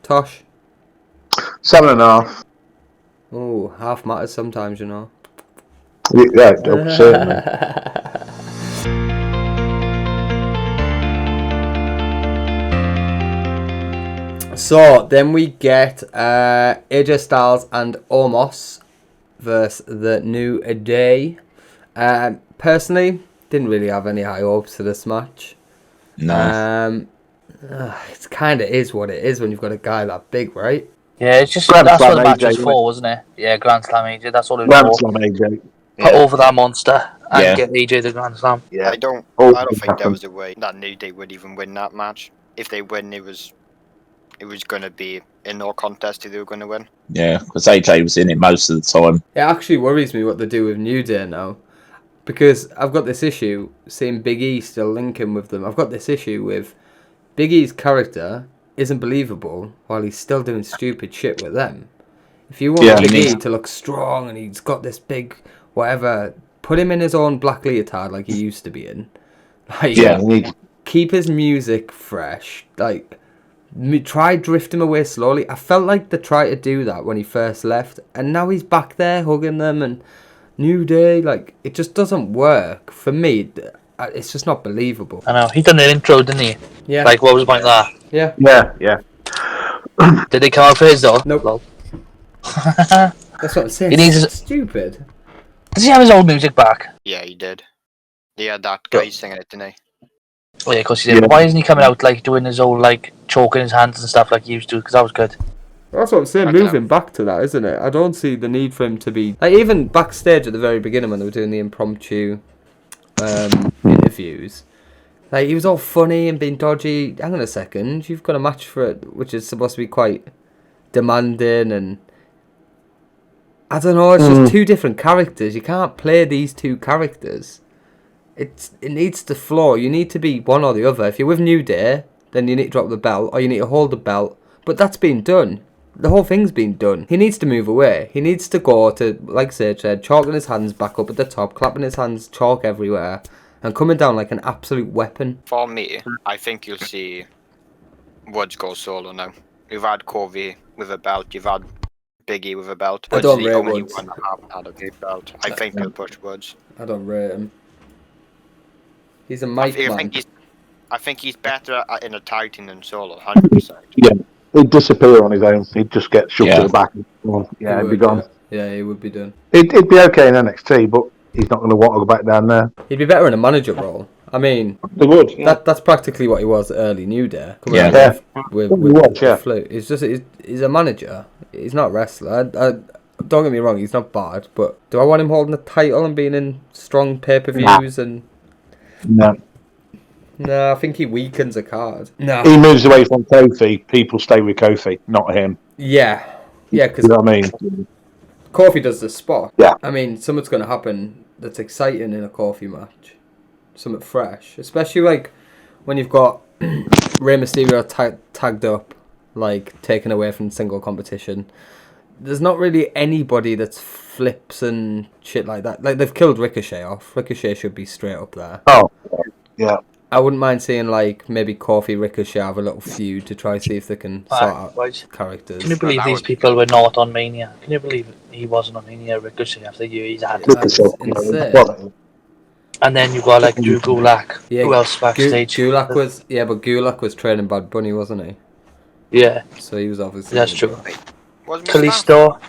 Speaker 2: Tosh?
Speaker 5: 7 and a half.
Speaker 2: Oh, half matters sometimes, you know.
Speaker 5: Yeah, certainly.
Speaker 2: So then we get AJ Styles and Omos versus the New Day. Personally, didn't really have any high hopes for this match.
Speaker 6: No.
Speaker 2: It kind of is what it is when you've got a guy that big, right?
Speaker 3: Yeah, it's just
Speaker 5: Grand
Speaker 3: that's what
Speaker 5: Slam
Speaker 3: the match
Speaker 5: AJ,
Speaker 3: was for, wasn't it? Yeah, Grand Slam AJ. That's all it was
Speaker 5: Grand
Speaker 3: for.
Speaker 5: Slam AJ.
Speaker 3: Put over that monster and
Speaker 6: Yeah.
Speaker 3: get AJ the Grand Slam.
Speaker 5: Yeah.
Speaker 4: I don't
Speaker 5: Oh,
Speaker 4: think there
Speaker 5: happen.
Speaker 4: was a way that New Day would even win that match. If they win, it was gonna be in no contest who they were gonna win.
Speaker 6: Yeah, because AJ was in it most of the time.
Speaker 2: It actually worries me what they do with New Day now. Because I've got this issue seeing Big E still linking with them. I've got this issue with Big E's character isn't believable while he's still doing stupid shit with them. If you want Big E to look strong and he's got this big whatever, put him in his own black leotard like he used to be in. Keep his music fresh. Try drift him away slowly. I felt like they tried to do that when he first left, and now he's back there hugging them and New Day. It just doesn't work for me. It's just not believable.
Speaker 3: I know. He done an intro, didn't he?
Speaker 2: Yeah.
Speaker 3: What was the point of that?
Speaker 2: Yeah.
Speaker 5: Yeah.
Speaker 3: Did they come out for his though?
Speaker 2: Nope.
Speaker 3: Lol.
Speaker 2: That's what I'm saying.
Speaker 3: He needs
Speaker 2: It's stupid.
Speaker 3: Does he have his old music back?
Speaker 4: Yeah, he did. He had that guy singing it, didn't he?
Speaker 3: Oh yeah, of course he did.
Speaker 5: Yeah.
Speaker 3: Why isn't he coming out doing his old choking his hands and stuff like he used to? Because that was good.
Speaker 2: That's what I'm saying.
Speaker 4: I don't
Speaker 2: Moving back to that, isn't it? I don't see the need for him to be even backstage at the very beginning when they were doing the impromptu interviews. He was all funny and being dodgy. Hang on a second, you've got a match for it, which is supposed to be quite demanding, and I don't know. It's just two different characters. You can't play these two characters. It needs to flow. You need to be one or the other. If you're with New Day, then you need to drop the belt, or you need to hold the belt. But that's been done. The whole thing's been done. He needs to move away. He needs to go to, like Sage said, chalking his hands back up at the top, clapping his hands, chalk everywhere, and coming down like an absolute weapon.
Speaker 4: For me, I think you'll see Woods go solo now. You've had Covey with a belt, you've had Big E with a belt.
Speaker 2: I don't
Speaker 4: Woods is the
Speaker 2: rate
Speaker 4: only
Speaker 2: Woods.
Speaker 4: one that haven't had a big belt. I think he'll push Woods.
Speaker 2: I don't rate him. He's a
Speaker 4: I
Speaker 2: mic man.
Speaker 4: think he's better in a tag team than solo, 100%.
Speaker 5: Yeah. He'd disappear on his own. He'd just get shoved to the back. Yeah, he'd be gone.
Speaker 2: Yeah, he would be done.
Speaker 5: He'd be okay in NXT, but he's not going to want to go baback down there.
Speaker 2: He'd be better in a manager role. I mean,
Speaker 5: They would. Yeah.
Speaker 2: that's practically what he was early New Day. Coming
Speaker 6: Yeah.
Speaker 2: out with
Speaker 5: He was, yeah.
Speaker 2: Flu. He's a manager. He's not a wrestler. Don't get me wrong, he's not bad, but do I want him holding the title and being in strong pay-per-views? And
Speaker 5: No.
Speaker 2: no, I think he weakens a card. No.
Speaker 5: He moves away from Kofi. People stay with Kofi, not him.
Speaker 2: Yeah, because
Speaker 5: You know what I mean?
Speaker 2: Kofi does the spot.
Speaker 5: Yeah.
Speaker 2: I mean, something's going to happen that's exciting in a Kofi match. Something fresh. Especially when you've got Rey Mysterio tagged up, like taken away from single competition. There's not really anybody that's flips and shit like that. Like they've killed Ricochet off. Ricochet should be straight up there.
Speaker 5: Oh, yeah.
Speaker 2: I wouldn't mind seeing like maybe Kofi Ricochet have a little feud to try see if they can sort out characters.
Speaker 3: Can you believe these people were not on Mania? Can you believe he wasn't on Mania? Ricochet after the year he's had.
Speaker 2: That's insane.
Speaker 3: And then you got like Drew Gulak.
Speaker 2: Yeah,
Speaker 3: who else backstage?
Speaker 2: Gulak was but Gulak was training Bad Bunny, wasn't he?
Speaker 3: Yeah.
Speaker 2: So he was obviously.
Speaker 3: That's true.
Speaker 4: Was
Speaker 3: Kalisto.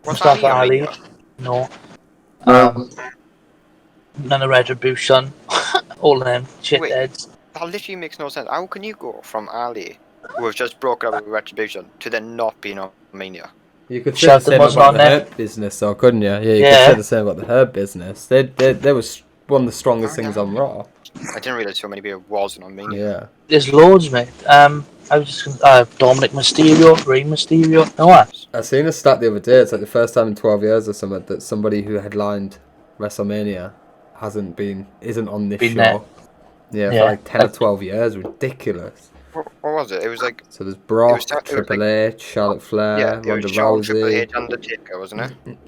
Speaker 4: Mustafa
Speaker 3: Ali. No. None of Retribution. All of them shitheads.
Speaker 4: That literally makes no sense. How can you go from Ali, who have just broken up with Retribution, to then not being on Mania?
Speaker 2: You could say the same about the Hurt business, though, couldn't you? Yeah, you could say the same about the Hurt business. They was one of the strongest things on Raw.
Speaker 4: I didn't realize so many people wasn't on Mania.
Speaker 2: Yeah.
Speaker 3: There's loads, mate. I was just Dominic Mysterio, Rey Mysterio. No what?
Speaker 2: I seen a stat the other day. It's like the first time in 12 years or something that somebody who headlined WrestleMania isn't on this show.
Speaker 3: There.
Speaker 2: Yeah, for like 10 or 12 years. Ridiculous.
Speaker 4: What was it? It was like...
Speaker 2: So there's Brock, Triple H, Charlotte Flair, Ronda Rousey.
Speaker 4: Triple H, Undertaker, wasn't it?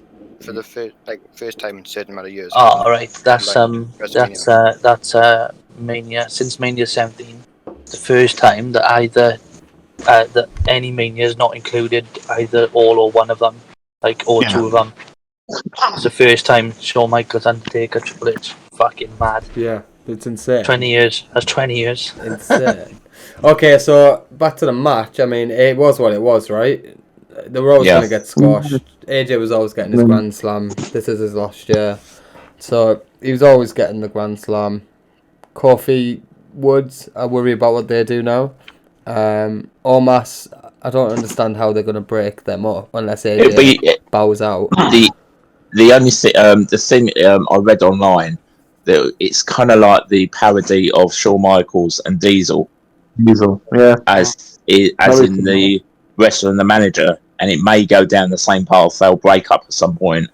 Speaker 4: For the first time in a certain amount of years.
Speaker 3: Oh, alright. That's Mania. Since Mania 17, the first time that either that any Mania is not included either all or one of them, like all two of them. It's the first time Shawn Michaels, Undertaker, Triple H. Fucking mad.
Speaker 2: Yeah, it's insane.
Speaker 3: 20 years. That's 20 years.
Speaker 2: Insane. Okay, so back to the match. I mean, it was what it was, right? They were always going to get squashed. AJ was always getting his Grand Slam. This is his last year. So he was always getting the Grand Slam. Kofi Woods, I worry about what they do now. Omos, I don't understand how they're going to break them up unless AJ bows out.
Speaker 6: The only thing I read online, that it's kind of like the parody of Shawn Michaels and Diesel.
Speaker 5: Yeah.
Speaker 6: As in the wrestler and the manager, and it may go down the same path. They'll break up at some point,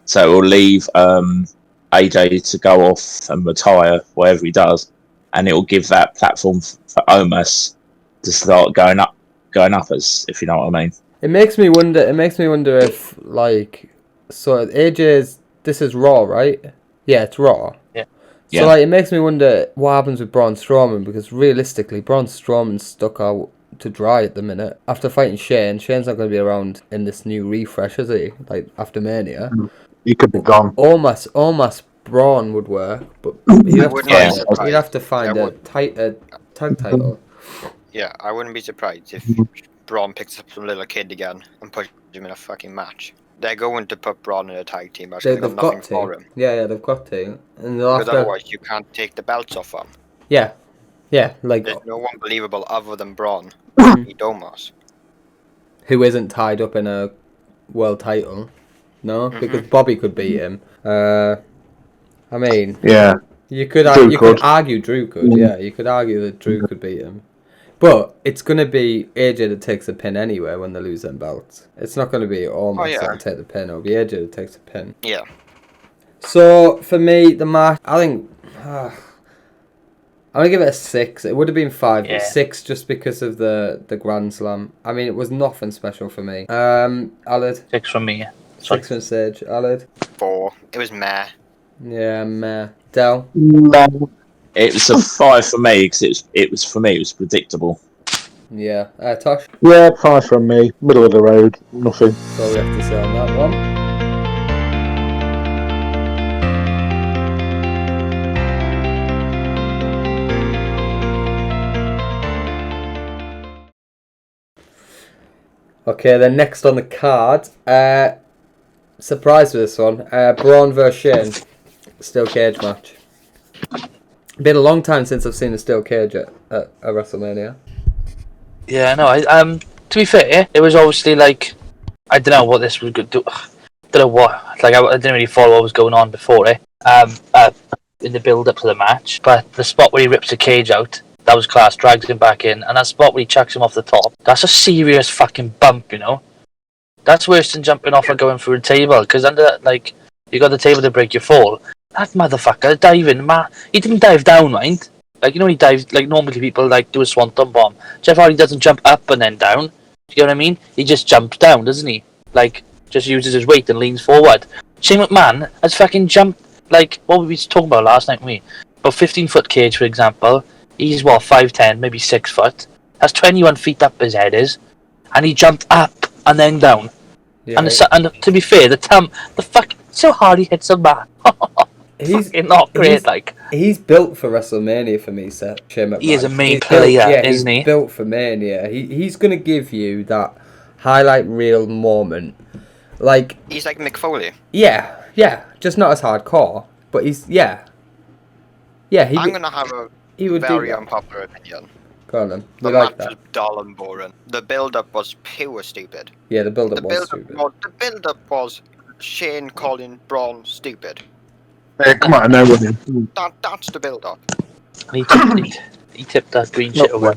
Speaker 6: so it will leave AJ to go off and retire, whatever he does, and it will give that platform for Omos to start going uppers, if you know what I mean.
Speaker 2: It makes me wonder if like, so AJ's, this is Raw, right? Yeah, it's Raw.
Speaker 3: Yeah.
Speaker 2: So like, it makes me wonder what happens with Braun Strowman, because realistically, Braun Strowman's stuck out to dry at the minute. After fighting Shane, Shane's not going to be around in this new refresh, is he? Like, after Mania.
Speaker 5: He could be gone.
Speaker 2: Almost Braun would work, but he'd have to find a tag title.
Speaker 4: Yeah, I wouldn't be surprised if Braun picks up some little kid again and puts him in a fucking match. They're going to put Braun in a tag team. They've got nothing for him.
Speaker 2: Yeah, they've got to. And
Speaker 4: because otherwise you can't take the belts off him.
Speaker 2: Yeah, like...
Speaker 4: There's no one believable other than Braun. Omos.
Speaker 2: Who isn't tied up in a world title. No? Because Bobby could beat him. I mean...
Speaker 5: Yeah.
Speaker 2: You could argue Drew could. Yeah, you could argue that Drew could beat him. But it's going to be AJ that takes the pin anyway when they lose them belts. It's not going to be Omos that'll take the pin. It'll be AJ that takes the pin.
Speaker 4: Yeah.
Speaker 2: So, for me, the match, I think... I'm going to give it a 6. It would have been 5, but 6 just because of the Grand Slam. I mean, it was nothing special for me. Alid?
Speaker 3: 6 from me.
Speaker 2: 6 from Sage. Alid?
Speaker 4: 4. It was meh.
Speaker 2: Yeah, meh. Del?
Speaker 5: No.
Speaker 6: It was a 5 for me, because it was predictable.
Speaker 2: Yeah. Tosh?
Speaker 5: Yeah, 5 from me. Middle of the road. Nothing.
Speaker 2: That's all we have to say on that one. Okay, then next on the card, surprised with this one, Braun vs Shane, steel cage match. Been a long time since I've seen a steel cage at WrestleMania.
Speaker 3: Yeah, no. To be fair, it was obviously like, I don't know what this was going to do. Don't know what. Like, I didn't really follow what was going on before it. In the build up to the match, but the spot where he rips the cage out, that was class. Drags him back in, and that spot where he chucks him off the top, that's a serious fucking bump, you know. That's worse than jumping off or going through a table, because under like you got the table to break your fall. That motherfucker diving, he didn't dive down, mind. Like, you know, he dives, like, normally people, like, do a swanton bomb. Jeff Hardy doesn't jump up and then down. Do you know what I mean? He just jumps down, doesn't he? Like, just uses his weight and leans forward. Shane McMahon has fucking jumped, like, what were we talking about last night, about 15-foot cage, for example. He's, 5'10", maybe 6 foot. That's 21 feet up his head is. And he jumped up and then down.
Speaker 2: Yeah,
Speaker 3: and to be fair, so hard he hits a man.
Speaker 2: He's
Speaker 3: not great,
Speaker 2: he's built for WrestleMania for me, Seth. Shane McMahon.
Speaker 3: He is a main player, isn't he?
Speaker 2: He's built for Mania. He's going to give you that highlight reel moment. Like,
Speaker 4: he's like Mick Foley.
Speaker 2: Yeah, just not as hardcore, but he's I'm
Speaker 4: gonna have a very unpopular opinion.
Speaker 2: Go on then.
Speaker 4: The match was dull and boring. The build-up was pure stupid.
Speaker 2: Yeah, the build-up was stupid.
Speaker 4: The build-up was Shane calling Braun stupid.
Speaker 5: Hey, come on, I know what it is.
Speaker 4: That's the build-up.
Speaker 3: He tipped that green shit over.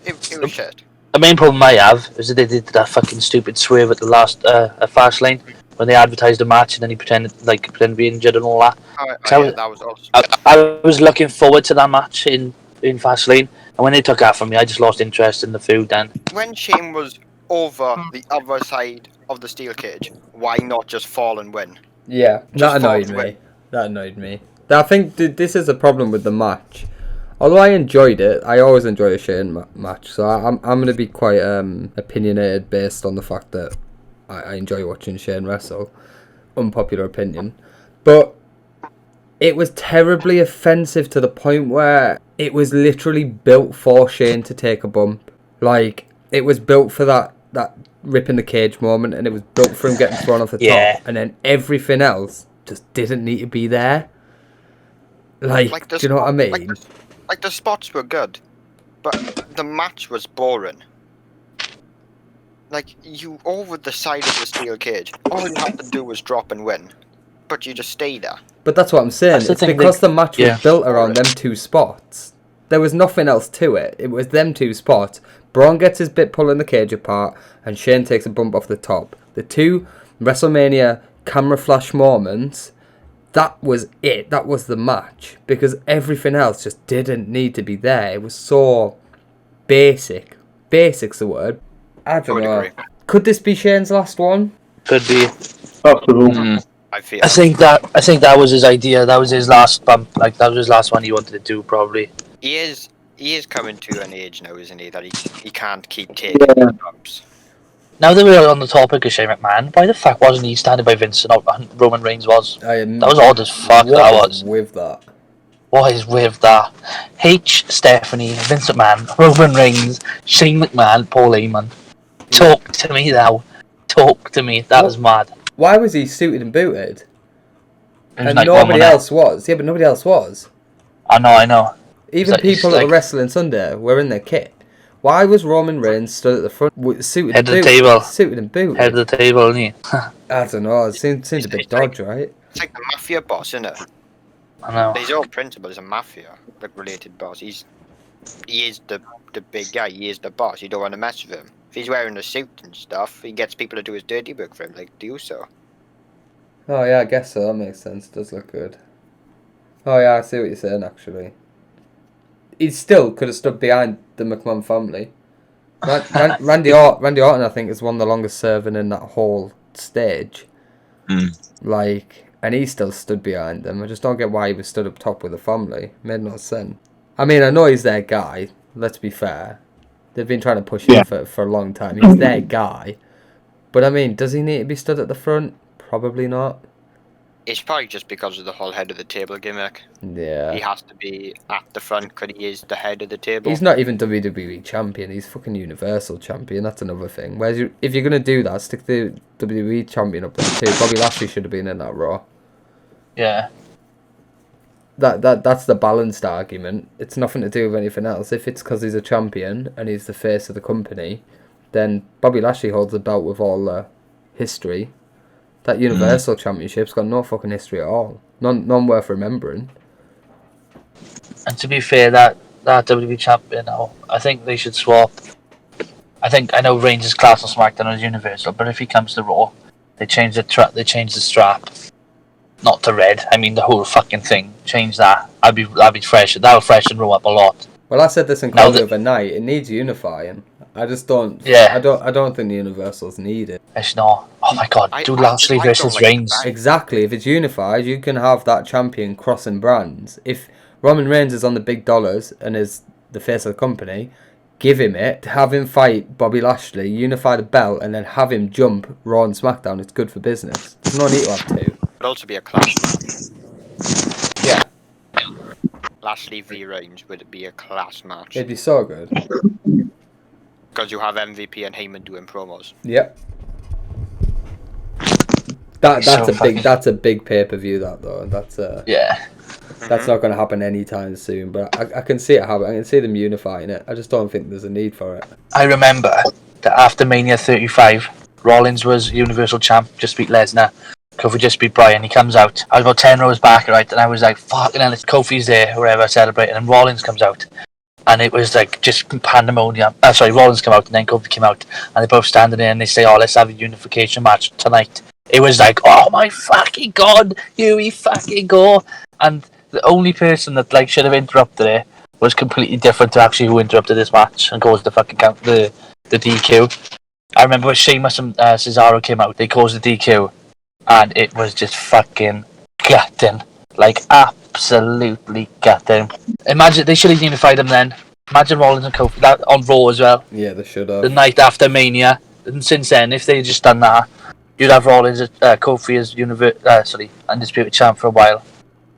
Speaker 4: It was shit.
Speaker 3: The main problem I have is that they did that fucking stupid swerve at the last Fastlane when they advertised a match and then he pretended to be injured and all that.
Speaker 4: That was awesome.
Speaker 3: I was looking forward to that match in Fastlane, and when they took that from me, I just lost interest in the feud then.
Speaker 4: When Shane was over the other side of the steel cage, why not just fall and win?
Speaker 2: Yeah, that annoyed me. I think this is a problem with the match. Although I enjoyed it, I always enjoy a Shane match, so I'm going to be quite opinionated based on the fact that I enjoy watching Shane wrestle. Unpopular opinion. But it was terribly offensive to the point where it was literally built for Shane to take a bump. Like, it was built for that ripping the cage moment, and it was built for him getting thrown off the top, and then everything else just didn't need to be there. Like do you know what I mean?
Speaker 4: Like the spots were good, but the match was boring. Like, you over the side of the steel cage, all you had to do was drop and win, but you just stay there.
Speaker 2: But that's what I'm saying. It's because the match was built around them two spots. There was nothing else to it. It was them two spots. Braun gets his bit pulling the cage apart, and Shane takes a bump off the top. The two WrestleMania camera flash moments, that was it. That was the match. Because everything else just didn't need to be there. It was so basic. Basic's the word. I don't know. Could this be Shane's last one?
Speaker 3: Could be.
Speaker 5: Possible.
Speaker 3: I think that was his idea. That was his last bump. Like, that was his last one he wanted to do, probably.
Speaker 4: He is coming to an age now, isn't he? That he can't keep taking these bumps.
Speaker 3: Now that we're on the topic of Shane McMahon, why the fuck wasn't he standing by Vince and Roman Reigns was? That was odd as fuck. That was.
Speaker 2: With that.
Speaker 3: What is with that? Stephanie, Vince McMahon, Roman Reigns, Shane McMahon, Paul Heyman. Talk to me now. Talk to me. That was mad.
Speaker 2: Why was he suited and booted? And
Speaker 3: like
Speaker 2: nobody else was. Yeah, but nobody else was.
Speaker 3: I know.
Speaker 2: Even people that were wrestling Sunday were in their kit. Why was Roman Reigns stood at the front, suited
Speaker 3: and
Speaker 2: booted?
Speaker 3: Table.
Speaker 2: Suited and booted.
Speaker 3: Head of the table, isn't he?
Speaker 2: I don't know. It seems a bit dodgy, right?
Speaker 4: It's like the mafia boss, isn't it?
Speaker 3: I know.
Speaker 4: His own principal is a mafia related boss. He is the big guy. He is the boss. You don't want to mess with him. If he's wearing a suit and stuff, he gets people to do his dirty work for him, like do so.
Speaker 2: Oh yeah, I guess so. That makes sense. It does look good. Oh yeah, I see what you're saying. Actually, he still could have stood behind the McMahon family. Randy Orton, I think, is one of the longest serving in that whole stage. And he still stood behind them. I just don't get why he was stood up top with the family. Made no sense. I mean, I know he's their guy. Let's be fair. They've been trying to push him for a long time. He's their guy. But I mean, does he need to be stood at the front? Probably not.
Speaker 4: It's probably just because of the whole head of the table gimmick.
Speaker 2: Yeah.
Speaker 4: He has to be at the front because he is the head of the table.
Speaker 2: He's not even WWE champion. He's fucking Universal champion. That's another thing. Whereas if you're going to do that, stick the WWE champion up there too. Bobby Lashley should have been in that Raw.
Speaker 3: Yeah.
Speaker 2: That's the balanced argument. It's nothing to do with anything else. If it's because he's a champion and he's the face of the company, then Bobby Lashley holds the belt with all the history. That Universal Championship's got no fucking history at all. None worth remembering.
Speaker 3: And to be fair, that WWE champion, I think they should swap. I know Reigns is class on SmackDown as Universal, but if he comes to Raw, they change the strap. Not the red. I mean the whole fucking thing. Change that. That'd be fresh. That'll freshen Raw up a lot.
Speaker 2: Well, I said this in call the other night. It needs unifying. I just don't.
Speaker 3: Yeah.
Speaker 2: I don't think the Universals need it.
Speaker 3: It's not. Oh my god, do Lashley versus Reigns.
Speaker 2: Exactly. If it's unified, you can have that champion crossing brands. If Roman Reigns is on the big dollars and is the face of the company, give him it. Have him fight Bobby Lashley, unify the belt, and then have him jump Raw and SmackDown. It's good for business. There's no need to have two.
Speaker 4: It'd also be a clash match.
Speaker 2: Yeah.
Speaker 4: Lashley v Reigns would be a class match.
Speaker 2: It'd be so good.
Speaker 4: Because you have MVP and Heyman doing promos.
Speaker 2: Yep. That's a big pay-per-view, that though. That's not going to happen anytime soon, but I can see it happen. I can see them unifying it. I just don't think there's a need for it.
Speaker 3: I remember that after Mania 35, Rollins was Universal Champ, just beat Lesnar. Kofi just beat Bryan. He comes out. I was about 10 rows back, right, and I was like, fucking hell, it's Kofi's there, wherever, celebrating, and Rollins comes out. And it was like just pandemonium. Rollins came out and then Kofi came out, and they're both standing there and they say, "Oh, let's have a unification match tonight." It was like, "Oh my fucking god, here we fucking go!" And the only person that like should have interrupted it was completely different to actually who interrupted this match and caused the fucking count, the DQ. I remember when Sheamus and Cesaro came out, they caused the DQ, and it was just fucking gutting, like absolutely gutting. Imagine they should have unified them then. Imagine Rollins and Kofi that on Raw as well.
Speaker 2: Yeah, they should have.
Speaker 3: The night after Mania, and since then, if they had just done that, you'd have Rollins, Kofi as undisputed champ for a while.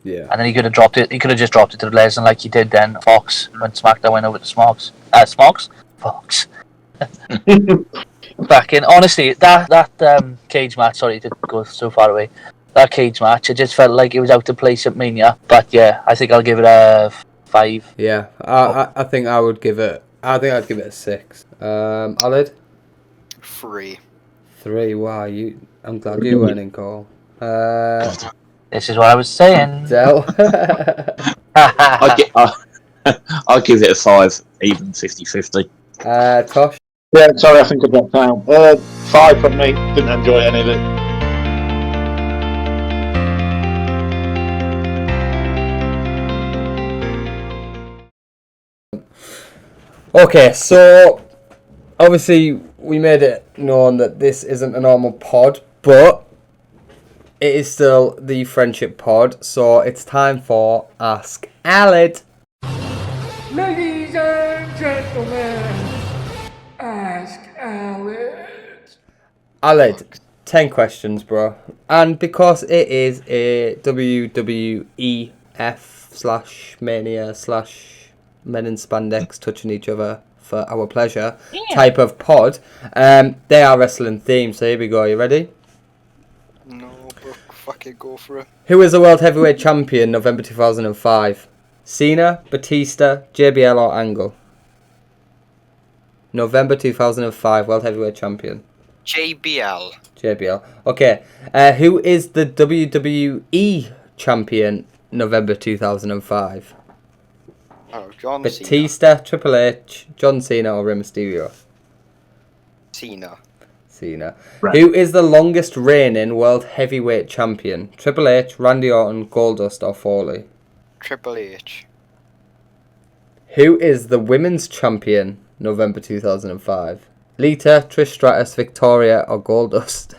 Speaker 2: Yeah.
Speaker 3: And then he could have dropped it. He could have just dropped it to Lesnar like he did then. Fox when SmackDown went over to Fox. Back in honestly, that cage match. Sorry, it didn't go so far away. That cage match, it just felt like it was out of place at Mania. But yeah, I think I'll give it a 5.
Speaker 2: Yeah, I think I would give it. I think I'd give it a 6. Alid?
Speaker 4: 3.
Speaker 2: 3. Wow, I'm glad you weren't in call.
Speaker 3: This is what I was saying.
Speaker 2: Del?
Speaker 6: I'll give it a 5, even 50-50.
Speaker 2: Tosh?
Speaker 5: Yeah, sorry, I think I dropped out. 5 from me. Didn't enjoy any of it.
Speaker 2: Okay, so obviously we made it known that this isn't a normal pod, but it is still the friendship pod, so it's time for Ask Alid.
Speaker 7: Ladies and gentlemen, Ask Alid.
Speaker 2: Alid, 10 questions, bro. And because it is a WWEF/Mania/ men in spandex touching each other for our pleasure type of pod, they are wrestling themed, so here we go. You ready?
Speaker 4: No, but fucking go for it.
Speaker 2: Who is the World Heavyweight Champion November 2005? Cena, Batista, JBL or Angle? November 2005 World Heavyweight Champion.
Speaker 4: JBL.
Speaker 2: Okay. Who is the WWE Champion November 2005?
Speaker 4: Oh, John
Speaker 2: Batista,
Speaker 4: Cena.
Speaker 2: Triple H, John Cena or Rey Mysterio?
Speaker 4: Cena.
Speaker 5: Right.
Speaker 2: Who is the longest reigning World Heavyweight Champion? Triple H, Randy Orton, Goldust or Foley?
Speaker 4: Triple H.
Speaker 2: Who is the Women's Champion November 2005? Lita, Trish Stratus, Victoria or Goldust?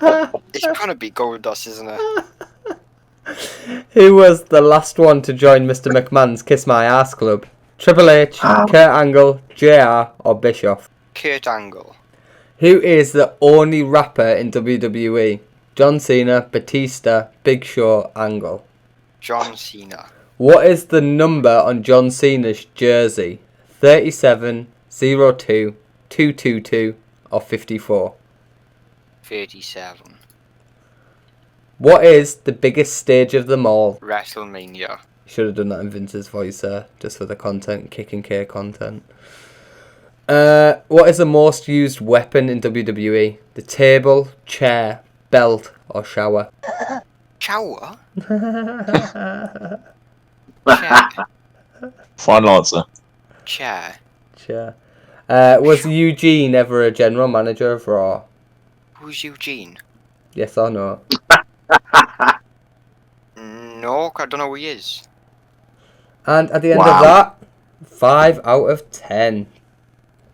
Speaker 4: It's gonna be Goldust, isn't it?
Speaker 2: Who was the last one to join Mr. McMahon's Kiss My Ass Club? Triple H, Kurt Angle, JR or Bischoff?
Speaker 4: Kurt Angle.
Speaker 2: Who is the only rapper in WWE? John Cena, Batista, Big Show, Angle.
Speaker 4: John Cena.
Speaker 2: What is the number on John Cena's jersey? 37, 02, 222 or 54?
Speaker 4: 37.
Speaker 2: What is the biggest stage of them all?
Speaker 4: WrestleMania.
Speaker 2: Should have done that in Vince's voice there, just for the content, Kicking K content. What is the most used weapon in WWE? The table, chair, belt, or shower?
Speaker 4: Shower?
Speaker 6: Final answer.
Speaker 4: Chair.
Speaker 2: Was Eugene ever a general manager of Raw?
Speaker 4: Who's Eugene?
Speaker 2: Yes or no?
Speaker 4: No, I don't know who he is.
Speaker 2: And at the end of that, 5 out of 10.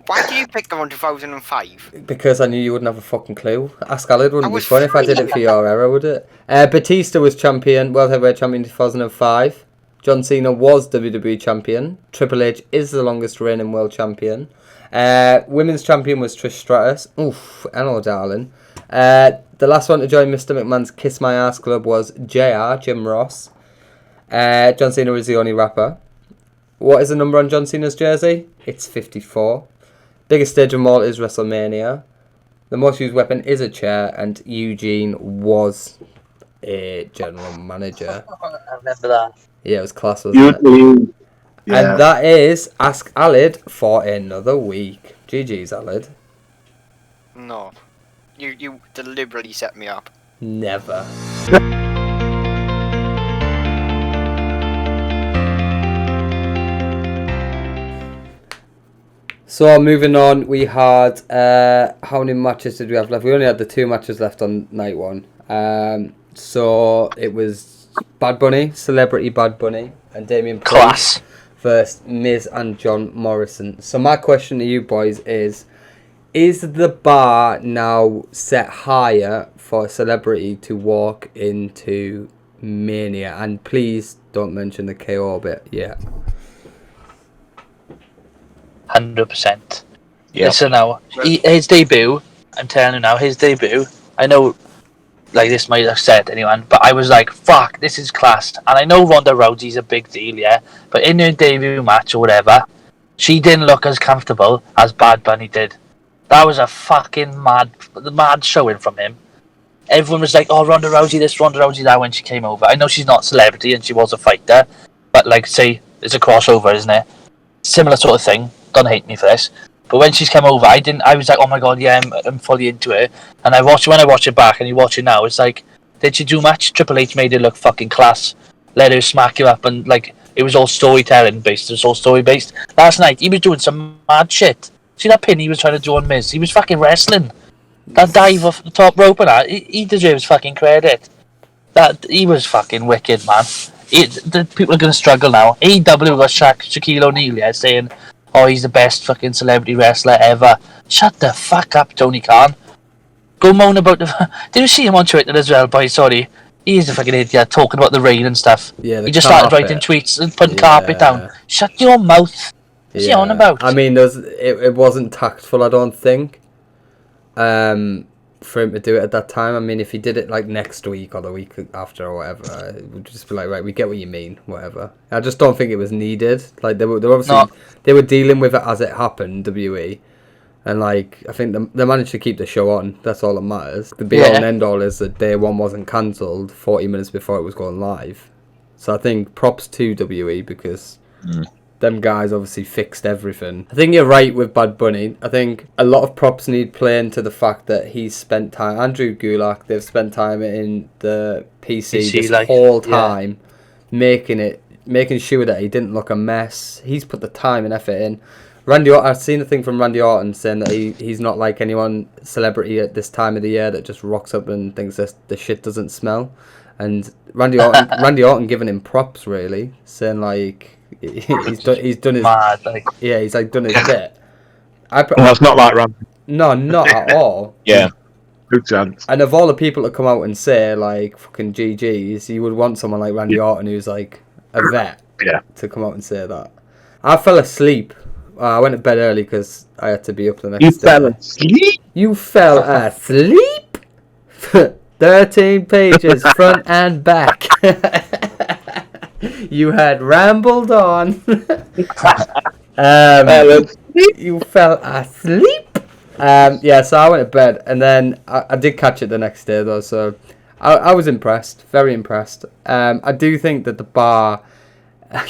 Speaker 4: Why did you pick him on 2005?
Speaker 2: Because I knew you wouldn't have a fucking clue. Ask Alid wouldn't be
Speaker 4: was
Speaker 2: fun if I did it for your era, would it? Batista was champion, World Heavyweight Champion in 2005. John Cena was WWE Champion. Triple H is the longest reigning World Champion. Women's Champion was Trish Stratus. Oof, hello, darling. The last one to join Mr. McMahon's Kiss My Ass Club was JR, Jim Ross. John Cena was the only rapper. What is the number on John Cena's jersey? It's 54. Biggest stage of them all is WrestleMania. The most used weapon is a chair, and Eugene was a general manager.
Speaker 3: I remember that.
Speaker 2: Yeah, it was class, wasn't it?
Speaker 5: Yeah.
Speaker 2: And that is Ask Alid for another week. GG's, Alid.
Speaker 4: No. You deliberately set me up.
Speaker 2: Never. So moving on, we had how many matches did we have left? We only had the 2 matches left on night 1. So it was Bad Bunny, Celebrity Bad Bunny, and Damien Priest versus Miz and John Morrison. So my question to you boys is the bar now set higher for a celebrity to walk into Mania? And please don't mention the KO bit yet.
Speaker 3: 100%.
Speaker 6: Yeah.
Speaker 3: Listen now, his debut, I'm telling you now, his debut, I know, like, this might upset anyone, but I was like, fuck, this is class. And I know Ronda Rousey's a big deal, yeah, but in her debut match or whatever, she didn't look as comfortable as Bad Bunny did. That was a fucking mad showing from him. Everyone was like, oh, Ronda Rousey this, Ronda Rousey that when she came over. I know she's not a celebrity and she was a fighter, but, like, say, it's a crossover, isn't it? Similar sort of thing. Don't hate me for this, but when she's come over, I was like, oh my god, yeah, I'm fully into it. And when I watch it back, and you watch it now, it's like, did she do much? Triple H made it look fucking class, let her smack you up, and like it was all storytelling based. It was all story based. Last night he was doing some mad shit. See that pin he was trying to do on Miz? He was fucking wrestling. That dive off the top rope and that, he deserves fucking credit. That he was fucking wicked, man. The people are gonna struggle now. AEW got Shaquille O'Neal saying, oh, he's the best fucking celebrity wrestler ever. Shut the fuck up, Tony Khan. Go moan about the... Did you see him on Twitter as well, boy? Sorry. He's a fucking idiot, talking about the rain and stuff.
Speaker 2: Yeah,
Speaker 3: he just started writing tweets and putting carpet down. Shut your mouth. What's he on about?
Speaker 2: I mean, it wasn't tactful, I don't think, for him to do it at that time. I mean, if he did it like next week or the week after or whatever, it would just be like, right, we get what you mean, whatever. I just don't think it was needed. Like, they were obviously they were dealing with it as it happened, WWE, and like I think they managed to keep the show on. That's all that matters. The be all and end all is that day 1 wasn't cancelled 40 minutes before it was going live. So I think props to WWE because them guys obviously fixed everything. I think you're right with Bad Bunny. I think a lot of props need playing to the fact that he's spent time, Andrew Gulak, they've spent time in the PC this whole time, making sure that he didn't look a mess. He's put the time and effort in. I've seen a thing from Randy Orton saying that he's not like anyone celebrity at this time of the year that just rocks up and thinks that the shit doesn't smell. And Randy Orton giving him props, really, saying like he's done his
Speaker 3: mad, like.
Speaker 2: Yeah, he's like done his bit.
Speaker 5: Well, it's not like Randy.
Speaker 2: No, not at all.
Speaker 6: Yeah.
Speaker 5: Good chance.
Speaker 2: And of all the people that come out and say like fucking GGs, you would want someone like Randy Orton who's like a vet to come out and say that. I fell asleep. I went to bed early because I had to be up the next day.
Speaker 5: You fell asleep?
Speaker 2: You fell asleep? 13 pages, front and back. You had rambled on. You fell asleep? So I went to bed, and then I did catch it the next day, though, so I was impressed, very impressed. I do think that the bar...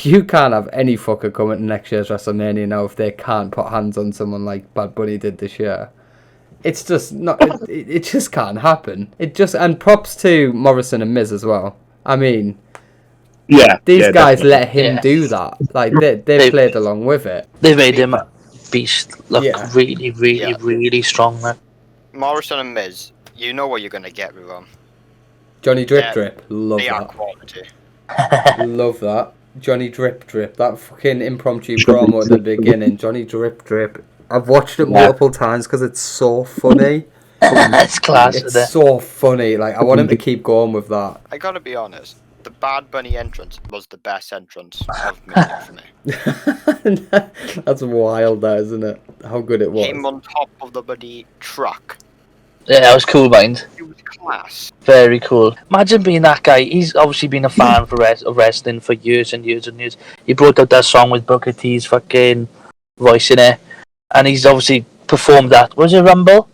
Speaker 2: You can't have any fucker coming to next year's WrestleMania now if they can't put hands on someone like Bad Bunny did this year. It's just not. It just can't happen. And props to Morrison and Miz as well. I mean, these guys definitely let him do that. Like they played along with it.
Speaker 3: They made him a beast look really, really, really strong. Man.
Speaker 4: Morrison and Miz, You know what you're gonna get with them.
Speaker 2: Johnny Drip Drip, love
Speaker 4: They are
Speaker 2: that.
Speaker 4: quality.
Speaker 2: Love that. Johnny Drip Drip, that fucking impromptu promo at the beginning. Johnny Drip Drip. I've watched it multiple times because it's so funny.
Speaker 3: It's class.
Speaker 2: It's so funny. Like, I want him to keep going with that.
Speaker 4: I gotta be honest. The Bad Bunny entrance was the best entrance of Mania for me.
Speaker 2: That's wild, that, isn't it? How good it was.
Speaker 4: Him on top of the bloody truck.
Speaker 3: Yeah, that was cool, mind.
Speaker 4: It was class.
Speaker 3: Very cool. Imagine being that guy. He's obviously been a fan of wrestling for years and years and years. He brought out that song with Booker T's fucking voice in it, and he's obviously performed that. Was it Rumble?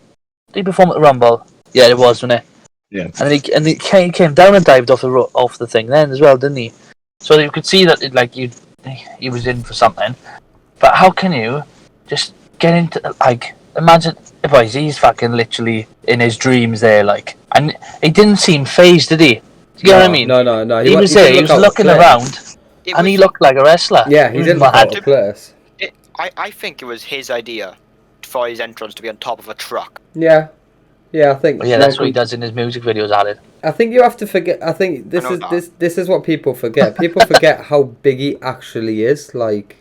Speaker 3: Did he perform at the Rumble? Yeah, it was, wasn't it?
Speaker 6: Yeah.
Speaker 3: And he came down and dived off the thing then as well, didn't he? So you could see that he was in for something. But how can you just get into imagine, boys, he's fucking literally in his dreams there, like, and he didn't seem phased, did he? Do you get what I mean?
Speaker 2: No.
Speaker 3: He was there, he was looking around, and he looked like a wrestler.
Speaker 2: Yeah, he didn't look out of place.
Speaker 4: I think it was his idea for his entrance to be on top of a truck.
Speaker 2: Yeah, I think.
Speaker 3: Well, yeah, that's what he does in his music videos, added.
Speaker 2: I think you have to forget. I think this is what people forget. People forget how big he actually is. Like,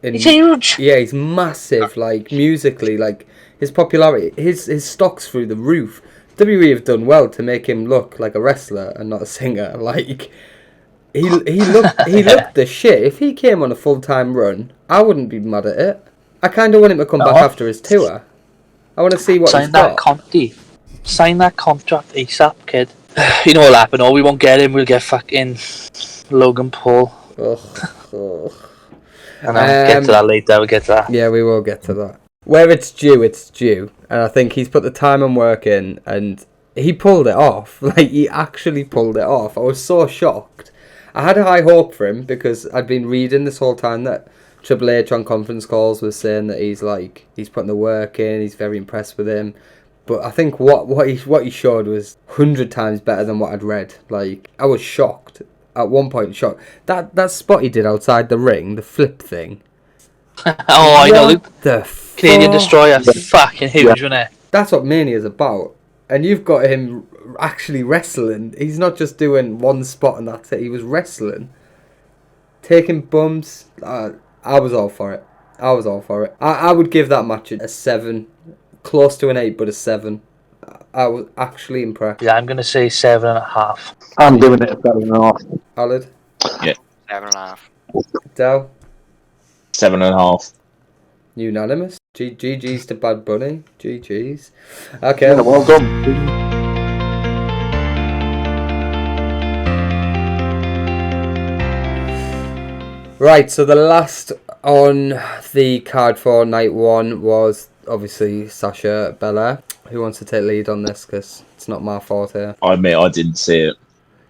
Speaker 3: he's huge.
Speaker 2: Yeah, he's massive. Like, musically, like, his popularity, his stock's through the roof. WWE have done well to make him look like a wrestler and not a singer. Like, he looked the shit. If he came on a full-time run, I wouldn't be mad at it. I kind of want him to come back after his tour. I want to see what he's got.
Speaker 3: Sign that contract ASAP, kid. You know what'll happen, we won't get him, we'll get fucking Logan Paul.
Speaker 2: Ugh.
Speaker 3: And I'll get to that later, we'll get to that.
Speaker 2: Yeah, we will get to that. Where it's due, it's due. And I think he's put the time and work in, and he pulled it off. Like, he actually pulled it off. I was so shocked. I had a high hope for him, because I'd been reading this whole time that Triple H on conference calls was saying that he's putting the work in, he's very impressed with him. But I think what he showed was 100 times better than what I'd read. Like, I was shocked. At one point, shocked. That spot he did outside the ring, the flip thing.
Speaker 3: I know.
Speaker 2: The
Speaker 3: Canadian Destroyer, fucking huge, wasn't it?
Speaker 2: That's what Mania's about. And you've got him actually wrestling. He's not just doing one spot and that's it. He was wrestling. Taking bumps. I was all for it. I would give that match a 7. Close to an 8, but a 7. I was actually impressed.
Speaker 3: Yeah, I'm going to say 7.5.
Speaker 5: I'm giving it a 7.5.
Speaker 2: Alid?
Speaker 6: Yeah.
Speaker 4: 7.5.
Speaker 2: Del?
Speaker 6: 7.5.
Speaker 2: Unanimous. GG's to Bad Bunny. GG's. Okay.
Speaker 5: Yeah, well done.
Speaker 2: Right, so the last on the card for night 1 was obviously Sasha Belair. Who wants to take lead on this? Because it's not my fault here.
Speaker 6: I admit I didn't see it.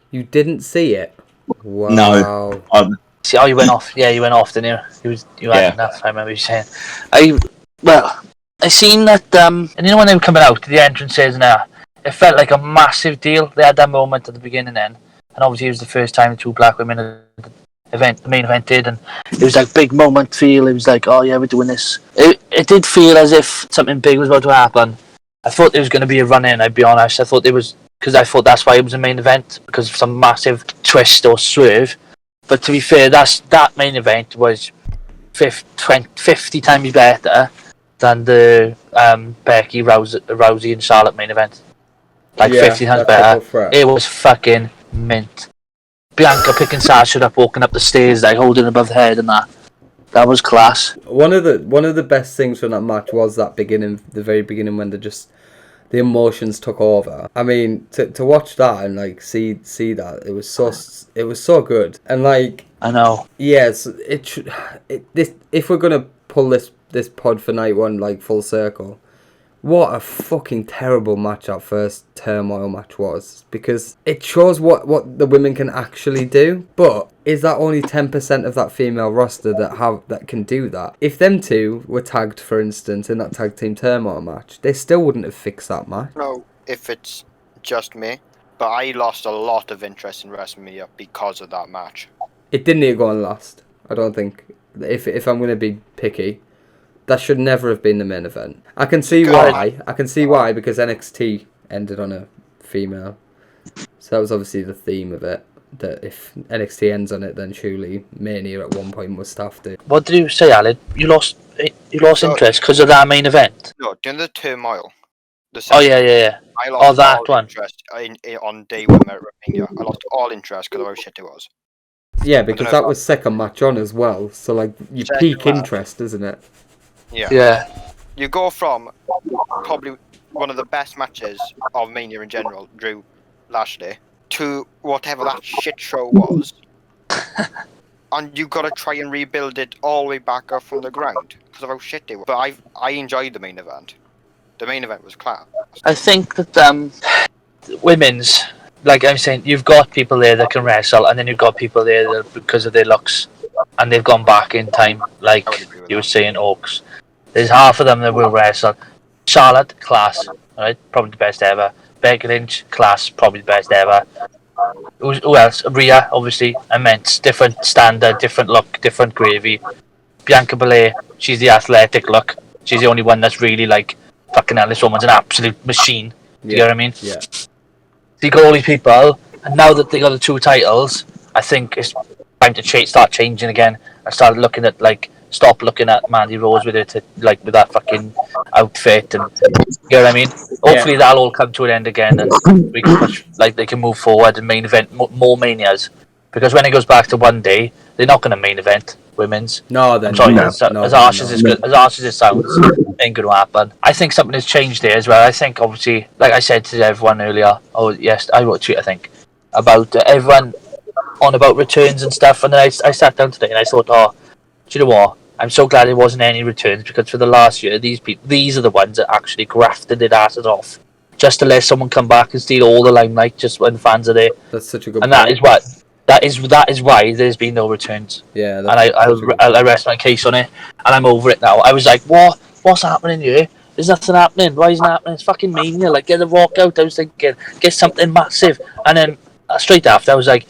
Speaker 2: You didn't see it? Wow.
Speaker 6: No.
Speaker 3: See, you went off. Yeah, you went off, didn't you? You had enough. I remember you saying. I seen that. And you know when they were coming out, the entrances now, it felt like a massive deal. They had that moment at the beginning then, and obviously it was the first time the 2 black women the main event did, and it was like big moment feel. It was like, oh yeah, we're doing this. It did feel as if something big was about to happen. I thought there was going to be a run in. I'd be honest. I thought because I thought that's why it was a main event, because of some massive twist or swerve. But to be fair, that main event was 50 times better than the Becky, Rousey and Charlotte main event. Like 50 times better. It was fucking mint. Bianca picking Sasha up, walking up the stairs, like holding above the head and that. That was class. One of
Speaker 2: the best things from that match was that the very beginning when the emotions took over. I mean, to watch that and like see that, it was so good. And like,
Speaker 3: I know.
Speaker 2: Yes, if we're gonna pull this pod for night 1 like full circle, what a fucking terrible match that first turmoil match was, because it shows what the women can actually do. But is that only 10% of that female roster that can do that? If them 2 were tagged, for instance, in that tag team turmoil match, they still wouldn't have fixed that match.
Speaker 4: No, if it's just me, but I lost a lot of interest in WrestleMania because of that match.
Speaker 2: It didn't need to go on last. I don't think. If I'm going to be picky, that should never have been the main event. I can see why. Because NXT ended on a female. So that was obviously the theme of it. That if NXT ends on it, then surely Mania at one point must have to.
Speaker 3: What did you say, Alan? You lost interest because of that main event?
Speaker 4: No, during the turmoil.
Speaker 3: Oh yeah.
Speaker 4: I lost
Speaker 3: that
Speaker 4: all
Speaker 3: one.
Speaker 4: interest on day one at WrestleMania. I lost all interest because of how shit it was.
Speaker 2: Yeah, because that was second match on as well. So like you peak interest, isn't it?
Speaker 3: Yeah.
Speaker 4: You go from probably one of the best matches of Mania in general, Drew Lashley, to whatever that shit show was, and you got to try and rebuild it all the way back up from the ground because of how shit they were. But I enjoyed the main event. The main event was class.
Speaker 3: I think that women's, like I'm saying, you've got people there that can wrestle, and then you've got people there that, because of their looks, and they've gone back in time, like you were saying, Oaks. There's half of them that will wrestle. Charlotte, class, right? Probably the best ever. Becky Lynch, class, probably the best ever. Who else? Rhea, obviously, immense. Different standard, different look, different gravy. Bianca Belair, she's the athletic look. She's the only one that's really like, fucking hell, this woman's an absolute machine. Do you get what I mean?
Speaker 2: Yeah.
Speaker 3: So you got all these people, and now that they got the 2 titles, I think it's time to start changing again. I started looking at stop looking at Mandy Rose with it, with that fucking outfit, and you know what I mean. Hopefully that'll all come to an end again, and we can push, they can move forward and main event more manias. Because when it goes back to one day, they're not going to main event women's.
Speaker 2: No, then
Speaker 3: as harsh as it sounds, ain't going to happen. I think something has changed there as well. I think obviously, like I said to everyone earlier. Oh yes, I wrote a tweet, I think, about everyone on about returns and stuff, and then I sat down today and I thought, do you know what? I'm so glad there wasn't any returns, because for the last year, these are the ones that actually grafted their asses off just to let someone come back and steal all the limelight just when fans are there.
Speaker 2: That's such a good
Speaker 3: and
Speaker 2: point.
Speaker 3: that is why there's been no returns.
Speaker 2: Yeah,
Speaker 3: and I rest my case on it, and I'm over it now. I was like, what's happening here? There's nothing happening. Why isn't it happening? It's fucking Mania. Get the Rock out. I was thinking, get something massive. And then straight after, I was like,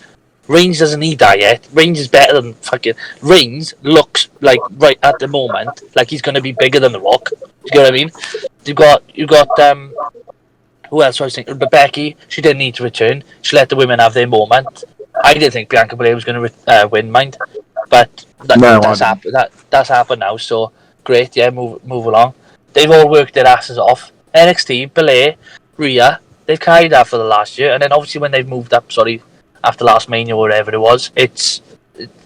Speaker 3: Reigns doesn't need that yet. Reigns is better than fucking... Reigns looks like, right at the moment, like he's going to be bigger than The Rock. You know what I mean? You got who else was I thinking? Becky, she didn't need to return. She let the women have their moment. I didn't think Bianca Belair was going to win, mind. But that's happened now, so great, yeah, move along. They've all worked their asses off. NXT, Belair, Rhea, they've carried that for the last year. And then obviously when they've moved up, after last Mania or whatever it was,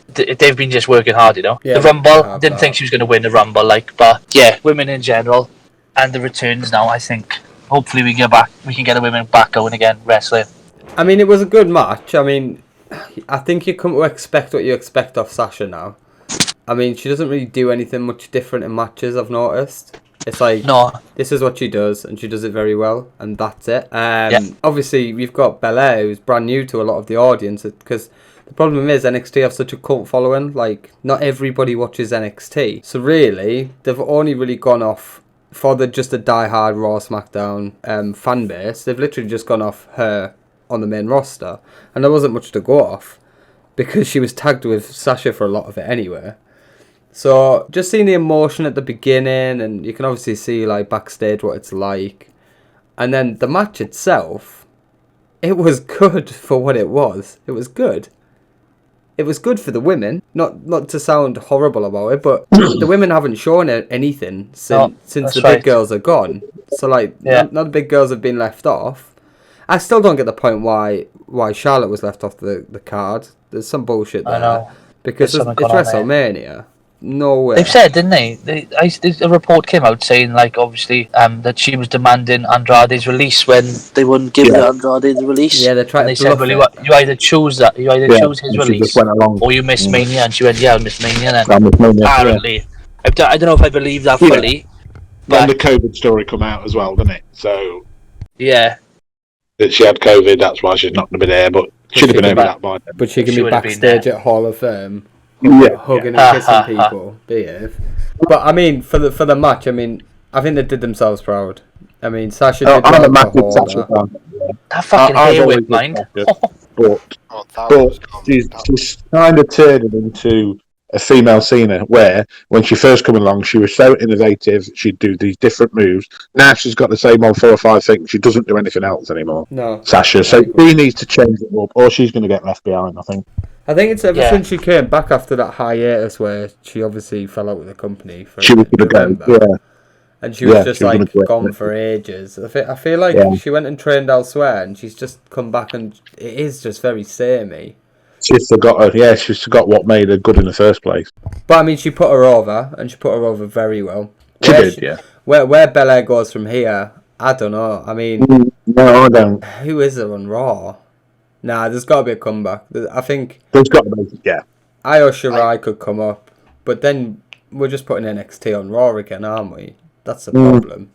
Speaker 3: they've been just working hard, you know.
Speaker 2: Yeah,
Speaker 3: the Rumble, didn't think she was going to win the Rumble, but yeah, women in general, and the returns now. I think hopefully we can get the women back going again, wrestling.
Speaker 2: I mean, it was a good match. I mean, I think you come to expect what you expect of Sasha now. I mean, she doesn't really do anything much different in matches, I've noticed. It's like, this is what she does, and she does it very well, and that's it. Obviously, we've got Belair, who's brand new to a lot of the audience, because the problem is NXT have such a cult following. Like, not everybody watches NXT. So really, they've only really gone off, for just a die-hard Raw SmackDown fan base, they've literally just gone off her on the main roster. And there wasn't much to go off, because she was tagged with Sasha for a lot of it anyway. So, just seeing the emotion at the beginning, and you can obviously see, backstage what it's like. And then the match itself, it was good for what it was. It was good. It was good for the women. Not to sound horrible about it, but the women haven't shown anything since the big girls are gone. So, none of the big girls have been left off. I still don't get the point why Charlotte was left off the card. There's some bullshit there.
Speaker 3: I know.
Speaker 2: Because it's WrestleMania. No way.
Speaker 3: They've said, didn't they? A report came out saying, obviously, that she was demanding Andrade's release when they wouldn't give Andrade the release.
Speaker 2: Yeah, they're trying to
Speaker 3: bluff it. You either choose that, choose his release, or you miss Mania. And she went, I missed Mania. And apparently, I don't know if I believe that fully.
Speaker 5: Then the COVID story come out as well, didn't it? So
Speaker 3: yeah,
Speaker 5: that she had COVID, that's why she's not going to be there. But should have been over that by then.
Speaker 2: But she can be backstage at Hall of Fame. Hugging and kissing people, behave. But I mean, for the match, I mean, I think they did themselves proud. I mean, Sasha did
Speaker 5: I'm a massive Sasha fan.
Speaker 3: That fucking hair whip, mind.
Speaker 5: But she's kind of turned into a female Cena, where when she first came along, she was so innovative. She'd do these different moves. Now she's got the same old 4 or 5 things. She doesn't do anything else anymore.
Speaker 2: No,
Speaker 5: Sasha. So she needs to change it up, or she's going to get left behind, I think.
Speaker 2: I think it's ever since she came back after that hiatus where she obviously fell out with the company. For
Speaker 5: She was going to go,
Speaker 2: and she was just gone for ages. I feel like she went and trained elsewhere, and she's just come back, and it is just very samey.
Speaker 5: She's forgot what made her good in the first place.
Speaker 2: But I mean, she put her over, and she put her over very well.
Speaker 5: She did, yeah.
Speaker 2: Where Belair goes from here, I don't know. I mean,
Speaker 5: no, I don't.
Speaker 2: Who is there on Raw? Nah, there's got to be a comeback. I think
Speaker 5: there's got to be, yeah.
Speaker 2: Io Shirai could come up, but then we're just putting NXT on Raw again, aren't we? That's the problem.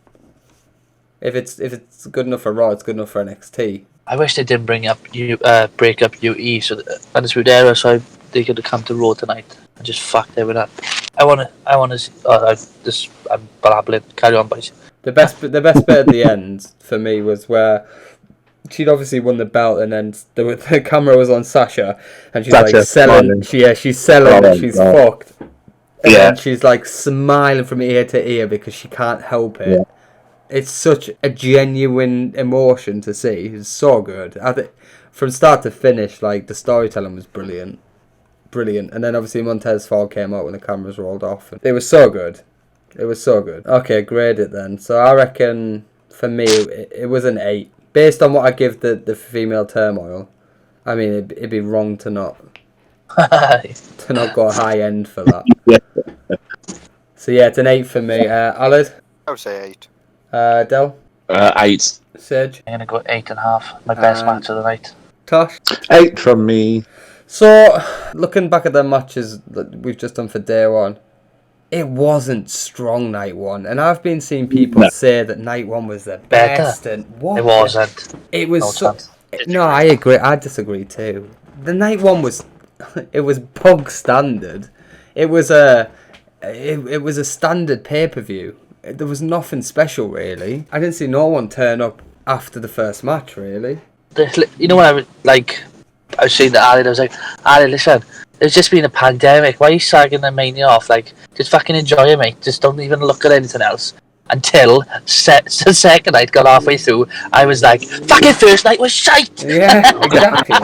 Speaker 2: If it's good enough for Raw, it's good enough for NXT.
Speaker 3: I wish they didn't break up UE so that Undisputed Era, so they could have come to Raw tonight and just fucked everything up. I wanna see. I'm blabbling. Carry on, boys.
Speaker 2: The best bit at the end for me was where she'd obviously won the belt, and then the camera was on Sasha, and she's like selling. She's selling that she's fucked. And then she's like smiling from ear to ear because she can't help it. Yeah. It's such a genuine emotion to see. It's so good. I think from start to finish, like the storytelling was brilliant. And then obviously Montez Ford came out when the cameras rolled off. It was so good. Okay, grade it then. So I reckon for me it was an 8. Based on what I give the female turmoil, I mean it'd be wrong to not go high end for that. So yeah, it's an 8 for me. Alad?
Speaker 4: I would say 8.
Speaker 2: Del?
Speaker 6: 8.
Speaker 2: Sage?
Speaker 3: I'm gonna go 8.5. My best match of the night.
Speaker 2: Tosh?
Speaker 5: 8 from me.
Speaker 2: So, looking back at the matches that we've just done for day one, it wasn't strong night one, and I've been seeing people say that night one was the best. And what?
Speaker 3: It wasn't.
Speaker 2: It was. No, I agree. I disagree too. The night one was. It was bog standard. It was a standard pay-per-view. There was nothing special really. I didn't see no one turn up after the first match really.
Speaker 3: You know what I was saying to Ali, I was like, Ali, listen, there's just been a pandemic. Why are you sagging the Mania off? Like, just fucking enjoy it, mate. Just don't even look at anything else. Until the second night got halfway through, I was like, fucking first night was shite!
Speaker 2: Yeah, exactly.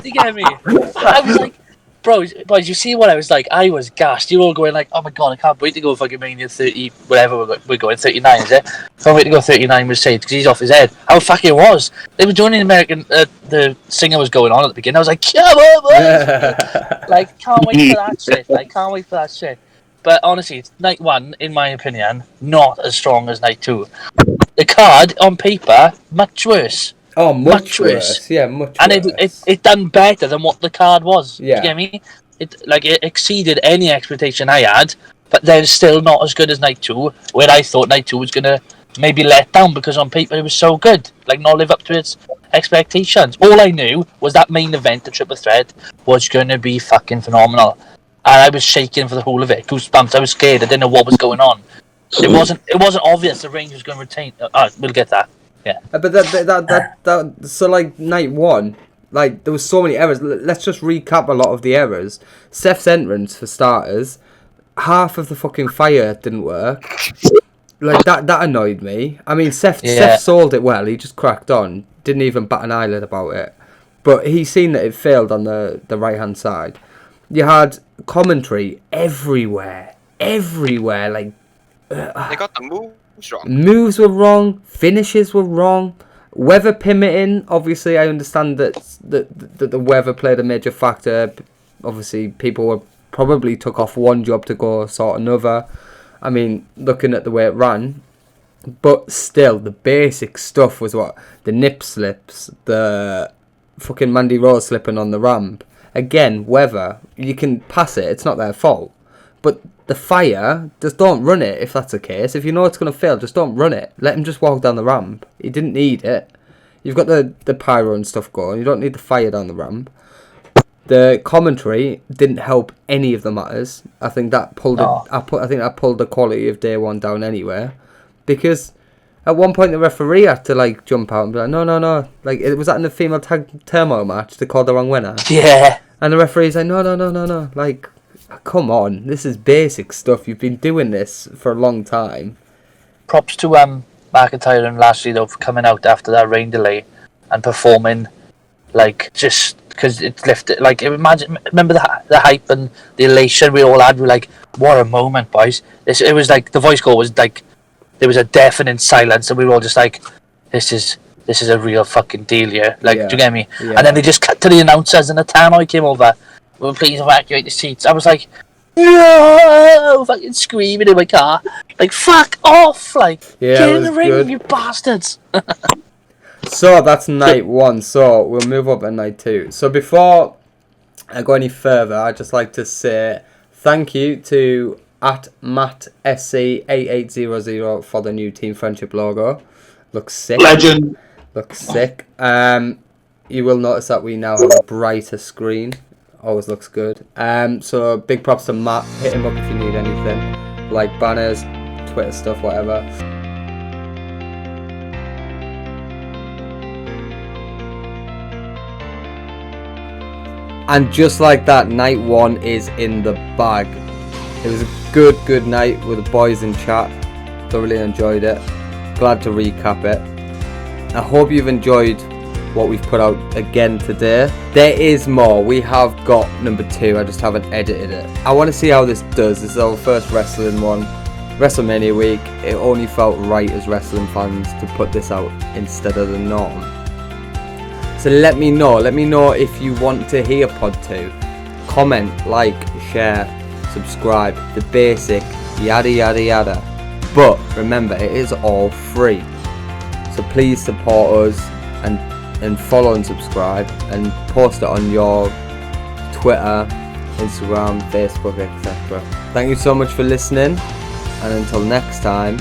Speaker 3: Do you get me? I was like, boys, you see what I was like? I was gassed. You're all going like, oh my god, I can't wait to go fucking Mania 30, whatever we're going, 39, is it? Can't wait to go 39 with Sage, because he's off his head. How fucking it was. They were doing the American, the singer was going on at the beginning. I was like, come on, boys! Like, can't wait for that shit. But honestly, it's night one, in my opinion, not as strong as night 2. The card, on paper, much worse.
Speaker 2: Oh, much worse. Yeah, much
Speaker 3: and
Speaker 2: worse.
Speaker 3: And it done better than what the card was.
Speaker 2: Yeah.
Speaker 3: Do you get me? It exceeded any expectation I had, but then still not as good as night 2, where I thought night 2 was going to maybe let down because on paper it was so good. Like, not live up to its expectations. All I knew was that main event, the triple threat, was going to be fucking phenomenal. And I was shaking for the whole of it. Goosebumps. I was scared. I didn't know what was going on. It wasn't obvious the Reigns was going to retain. We'll get that. Yeah.
Speaker 2: But that so like night one, like there was so many errors. Let's just recap a lot of the errors. Seth's entrance for starters, half of the fucking fire didn't work. Like that annoyed me. I mean, Seth sold it well. He just cracked on, didn't even bat an eyelid about it. But he seen that it failed on the right hand side. You had commentary everywhere. Like
Speaker 4: they got the moves wrong.
Speaker 2: Moves were wrong. Finishes were wrong. Weather permitting, obviously, I understand that the weather played a major factor. Obviously, people were probably took off one job to go sort another. I mean, looking at the way it ran, but still, the basic stuff was what the nip slips, the fucking Mandy Rose slipping on the ramp. Again, weather, you can pass it. It's not their fault, but the fire, just don't run it if that's the case. If you know it's going to fail, just don't run it. Let him just walk down the ramp. He didn't need it. You've got the pyro and stuff going. You don't need the fire down the ramp. The commentary didn't help any of the matters. I think that pulled that pulled the quality of day one down anywhere. Because at one point the referee had to like jump out and be like, no. Like, it was that in the female tag turmoil match they called the wrong winner.
Speaker 3: Yeah.
Speaker 2: And the referee's like, no. Like, come on. This is basic stuff. You've been doing this for a long time.
Speaker 3: Props to McIntyre and Lashley, though, for coming out after that rain delay and performing, like, just because it lifted. Like, remember the hype and the elation we all had? We were like, what a moment, boys. It was like, the voice call was like, there was a deafening silence, and we were all just like, this is a real fucking deal here. Like, do you get me?
Speaker 2: Yeah.
Speaker 3: And then they just cut to the announcers, and the tannoy came over. Well, please evacuate the seats. I was like, no! Fucking screaming in my car. Like, fuck off! Like, get in the ring, good. You bastards!
Speaker 2: So, that's night 1. So, we'll move up to night 2. So, before I go any further, I'd just like to say thank you to @MattSC8800 for the new Team Friendship logo. Looks sick.
Speaker 5: Legend.
Speaker 2: Looks sick. You will notice that we now have a brighter screen. Always looks good. So big props to Matt. Hit him up if you need anything, like banners, Twitter stuff, whatever. And just like that, night 1 is in the bag. It was a good night with the boys in chat. Thoroughly enjoyed it. Glad to recap it. I hope you've enjoyed what we've put out again today. There is more. We have got number 2. I just haven't edited it. I want to see how this does. This is our first wrestling one. WrestleMania week. It only felt right as wrestling fans to put this out instead of the norm. So let me know. Let me know if you want to hear pod 2. Comment, like, share, subscribe. The basic yada yada yada. But remember, it is all free. So please support us and follow and subscribe and post it on your Twitter, Instagram, Facebook, etc. Thank you so much for listening, and until next time.